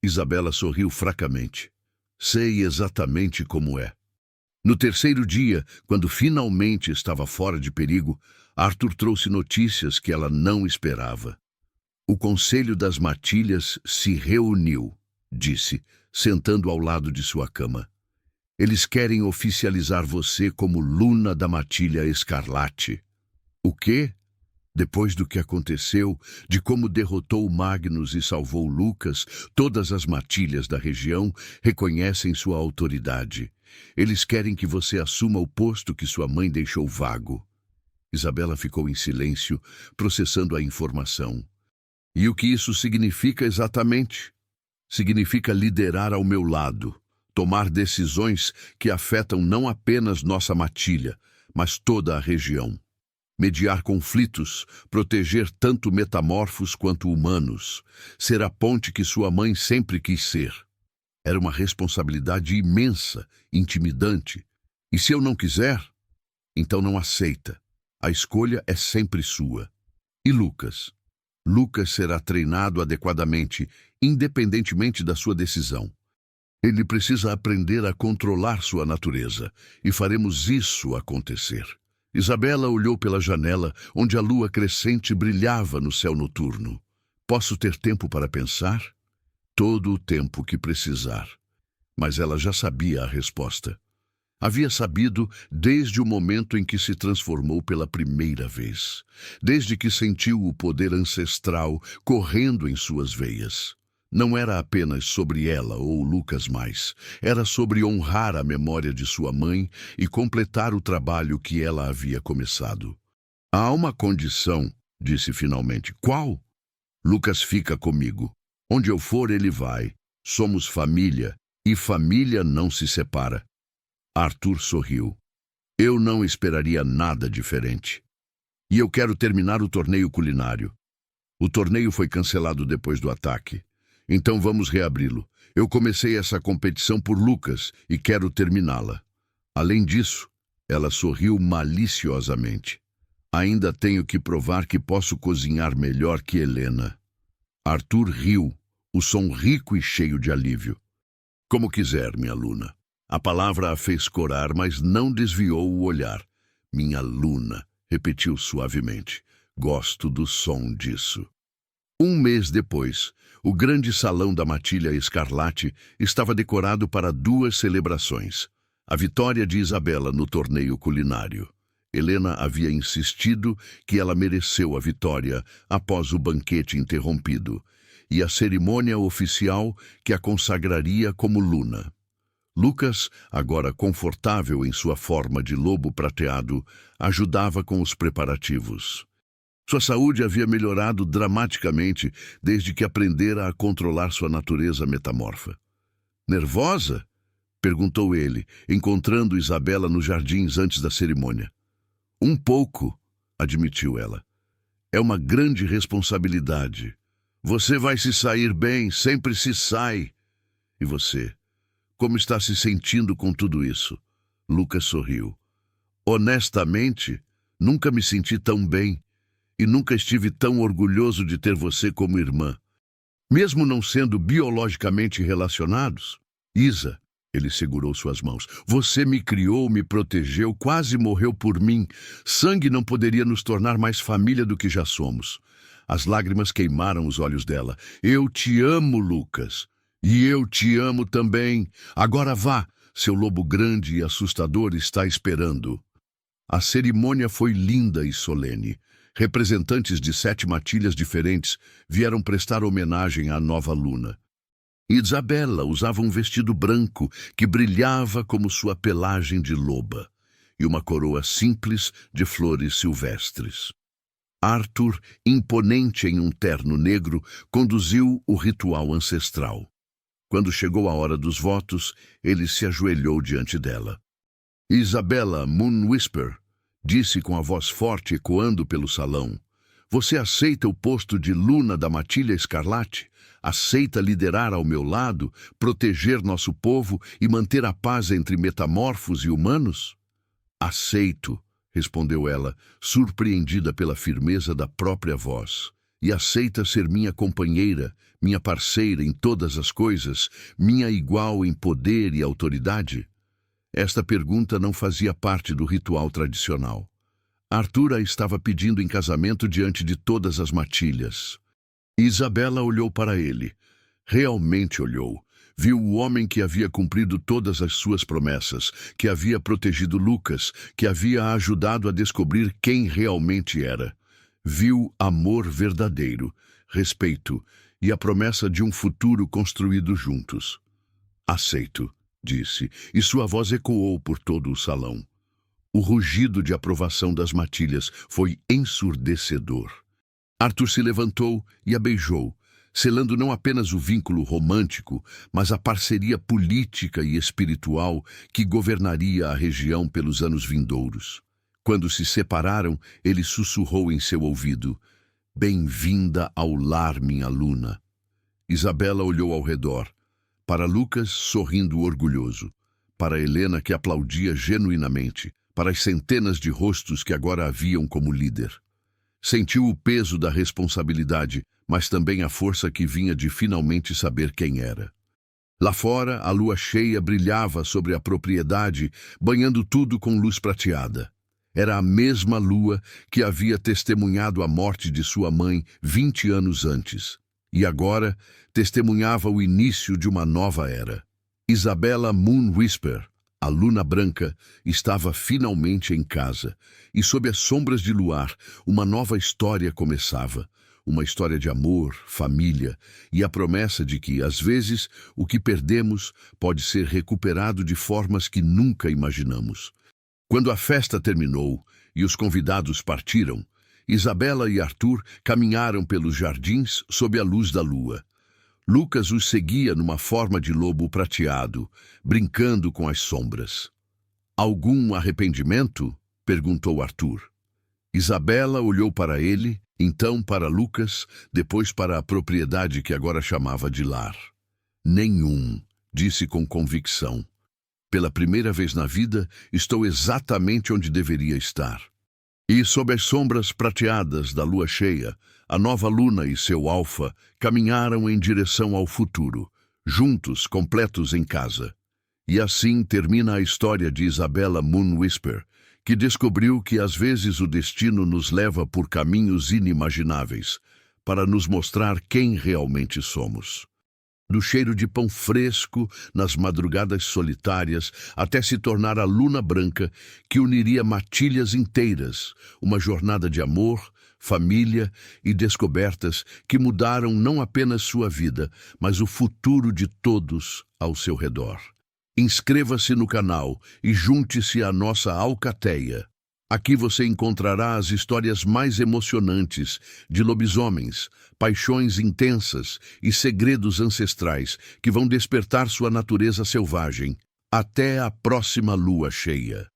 Isabela sorriu fracamente. Sei exatamente como é. No terceiro dia, quando finalmente estava fora de perigo, Arthur trouxe notícias que ela não esperava. O Conselho das Matilhas se reuniu, disse, sentando ao lado de sua cama. Eles querem oficializar você como Luna da Matilha Escarlate. O quê? Depois do que aconteceu, de como derrotou Magnus e salvou Lucas, todas as matilhas da região reconhecem sua autoridade. Eles querem que você assuma o posto que sua mãe deixou vago. Isabela ficou em silêncio, processando a informação. E o que isso significa exatamente? Significa liderar ao meu lado, tomar decisões que afetam não apenas nossa matilha, mas toda a região. Mediar conflitos, proteger tanto metamorfos quanto humanos, ser a ponte que sua mãe sempre quis ser. Era uma responsabilidade imensa, intimidante. E se eu não quiser, então não aceita. A escolha é sempre sua. E Lucas? Lucas será treinado adequadamente, independentemente da sua decisão. Ele precisa aprender a controlar sua natureza, e faremos isso acontecer. Isabela olhou pela janela, onde a lua crescente brilhava no céu noturno. Posso ter tempo para pensar? Todo o tempo que precisar. Mas ela já sabia a resposta. Havia sabido desde o momento em que se transformou pela primeira vez, desde que sentiu o poder ancestral correndo em suas veias. Não era apenas sobre ela ou Lucas mais, era sobre honrar a memória de sua mãe e completar o trabalho que ela havia começado. Há uma condição, disse finalmente. Qual? Lucas fica comigo. Onde eu for, ele vai. Somos família, e família não se separa. Arthur sorriu. Eu não esperaria nada diferente. E eu quero terminar o torneio culinário. O torneio foi cancelado depois do ataque. Então vamos reabri-lo. Eu comecei essa competição por Lucas e quero terminá-la. Além disso, ela sorriu maliciosamente. Ainda tenho que provar que posso cozinhar melhor que Helena. Arthur riu, o som rico e cheio de alívio. Como quiser, minha Luna. A palavra a fez corar, mas não desviou o olhar. Minha Luna, repetiu suavemente. Gosto do som disso. Um mês depois, o grande salão da Matilha Escarlate estava decorado para 2 celebrações. A vitória de Isabela no torneio culinário. Helena havia insistido que ela mereceu a vitória após o banquete interrompido, e a cerimônia oficial que a consagraria como Luna. Lucas, agora confortável em sua forma de lobo prateado, ajudava com os preparativos. Sua saúde havia melhorado dramaticamente desde que aprendera a controlar sua natureza metamorfa. Nervosa? Perguntou ele, encontrando Isabela nos jardins antes da cerimônia. Um pouco, admitiu ela. É uma grande responsabilidade. Você vai se sair bem, sempre se sai. E você? Como está se sentindo com tudo isso? Lucas sorriu. Honestamente, nunca me senti tão bem e nunca estive tão orgulhoso de ter você como irmã. Mesmo não sendo biologicamente relacionados, Isa, ele segurou suas mãos. Você me criou, me protegeu, quase morreu por mim. Sangue não poderia nos tornar mais família do que já somos. As lágrimas queimaram os olhos dela. Eu te amo, Lucas. E eu te amo também. Agora vá. Seu lobo grande e assustador está esperando. A cerimônia foi linda e solene. Representantes de 7 matilhas diferentes vieram prestar homenagem à nova Luna. Isabela usava um vestido branco que brilhava como sua pelagem de loba e uma coroa simples de flores silvestres. Arthur, imponente em um terno negro, conduziu o ritual ancestral. Quando chegou a hora dos votos, ele se ajoelhou diante dela. Isabela Moon Whisper disse com a voz forte ecoando pelo salão: Você aceita o posto de Luna da Matilha Escarlate? Aceita liderar ao meu lado, proteger nosso povo e manter a paz entre metamorfos e humanos? Aceito, respondeu ela, surpreendida pela firmeza da própria voz. E aceita ser minha companheira, minha parceira em todas as coisas, minha igual em poder e autoridade? Esta pergunta não fazia parte do ritual tradicional. Arthur a estava pedindo em casamento diante de todas as matilhas. Isabela olhou para ele. Realmente olhou. Viu o homem que havia cumprido todas as suas promessas, que havia protegido Lucas, que havia ajudado a descobrir quem realmente era. Viu amor verdadeiro, respeito e a promessa de um futuro construído juntos. Aceito, disse, e sua voz ecoou por todo o salão. O rugido de aprovação das matilhas foi ensurdecedor. Arthur se levantou e a beijou, selando não apenas o vínculo romântico, mas a parceria política e espiritual que governaria a região pelos anos vindouros. Quando se separaram, ele sussurrou em seu ouvido: "Bem-vinda ao lar, minha Luna." Isabela olhou ao redor. Para Lucas, sorrindo orgulhoso. Para Helena, que aplaudia genuinamente. Para as centenas de rostos que agora a viam como líder. Sentiu o peso da responsabilidade, mas também a força que vinha de finalmente saber quem era. Lá fora, a lua cheia brilhava sobre a propriedade, banhando tudo com luz prateada. Era a mesma lua que havia testemunhado a morte de sua mãe 20 anos antes. E agora testemunhava o início de uma nova era. Isabela Moon Whisper, a Luna Branca, estava finalmente em casa, e sob as sombras de luar, uma nova história começava. Uma história de amor, família e a promessa de que, às vezes, o que perdemos pode ser recuperado de formas que nunca imaginamos. Quando a festa terminou e os convidados partiram, Isabela e Arthur caminharam pelos jardins sob a luz da lua. Lucas os seguia numa forma de lobo prateado, brincando com as sombras. "Algum arrependimento?" perguntou Arthur. Isabela olhou para ele, então para Lucas, depois para a propriedade que agora chamava de lar. "Nenhum", disse com convicção. "Pela primeira vez na vida, estou exatamente onde deveria estar." E sob as sombras prateadas da lua cheia, a nova luna e seu alfa caminharam em direção ao futuro, juntos, completos em casa. E assim termina a história de Isabela Moon Whisper, que descobriu que às vezes o destino nos leva por caminhos inimagináveis, para nos mostrar quem realmente somos. Do cheiro de pão fresco nas madrugadas solitárias até se tornar a Luna Branca que uniria matilhas inteiras, uma jornada de amor, família e descobertas que mudaram não apenas sua vida, mas o futuro de todos ao seu redor. Inscreva-se no canal e junte-se à nossa alcateia. Aqui você encontrará as histórias mais emocionantes de lobisomens, paixões intensas e segredos ancestrais que vão despertar sua natureza selvagem. Até a próxima lua cheia.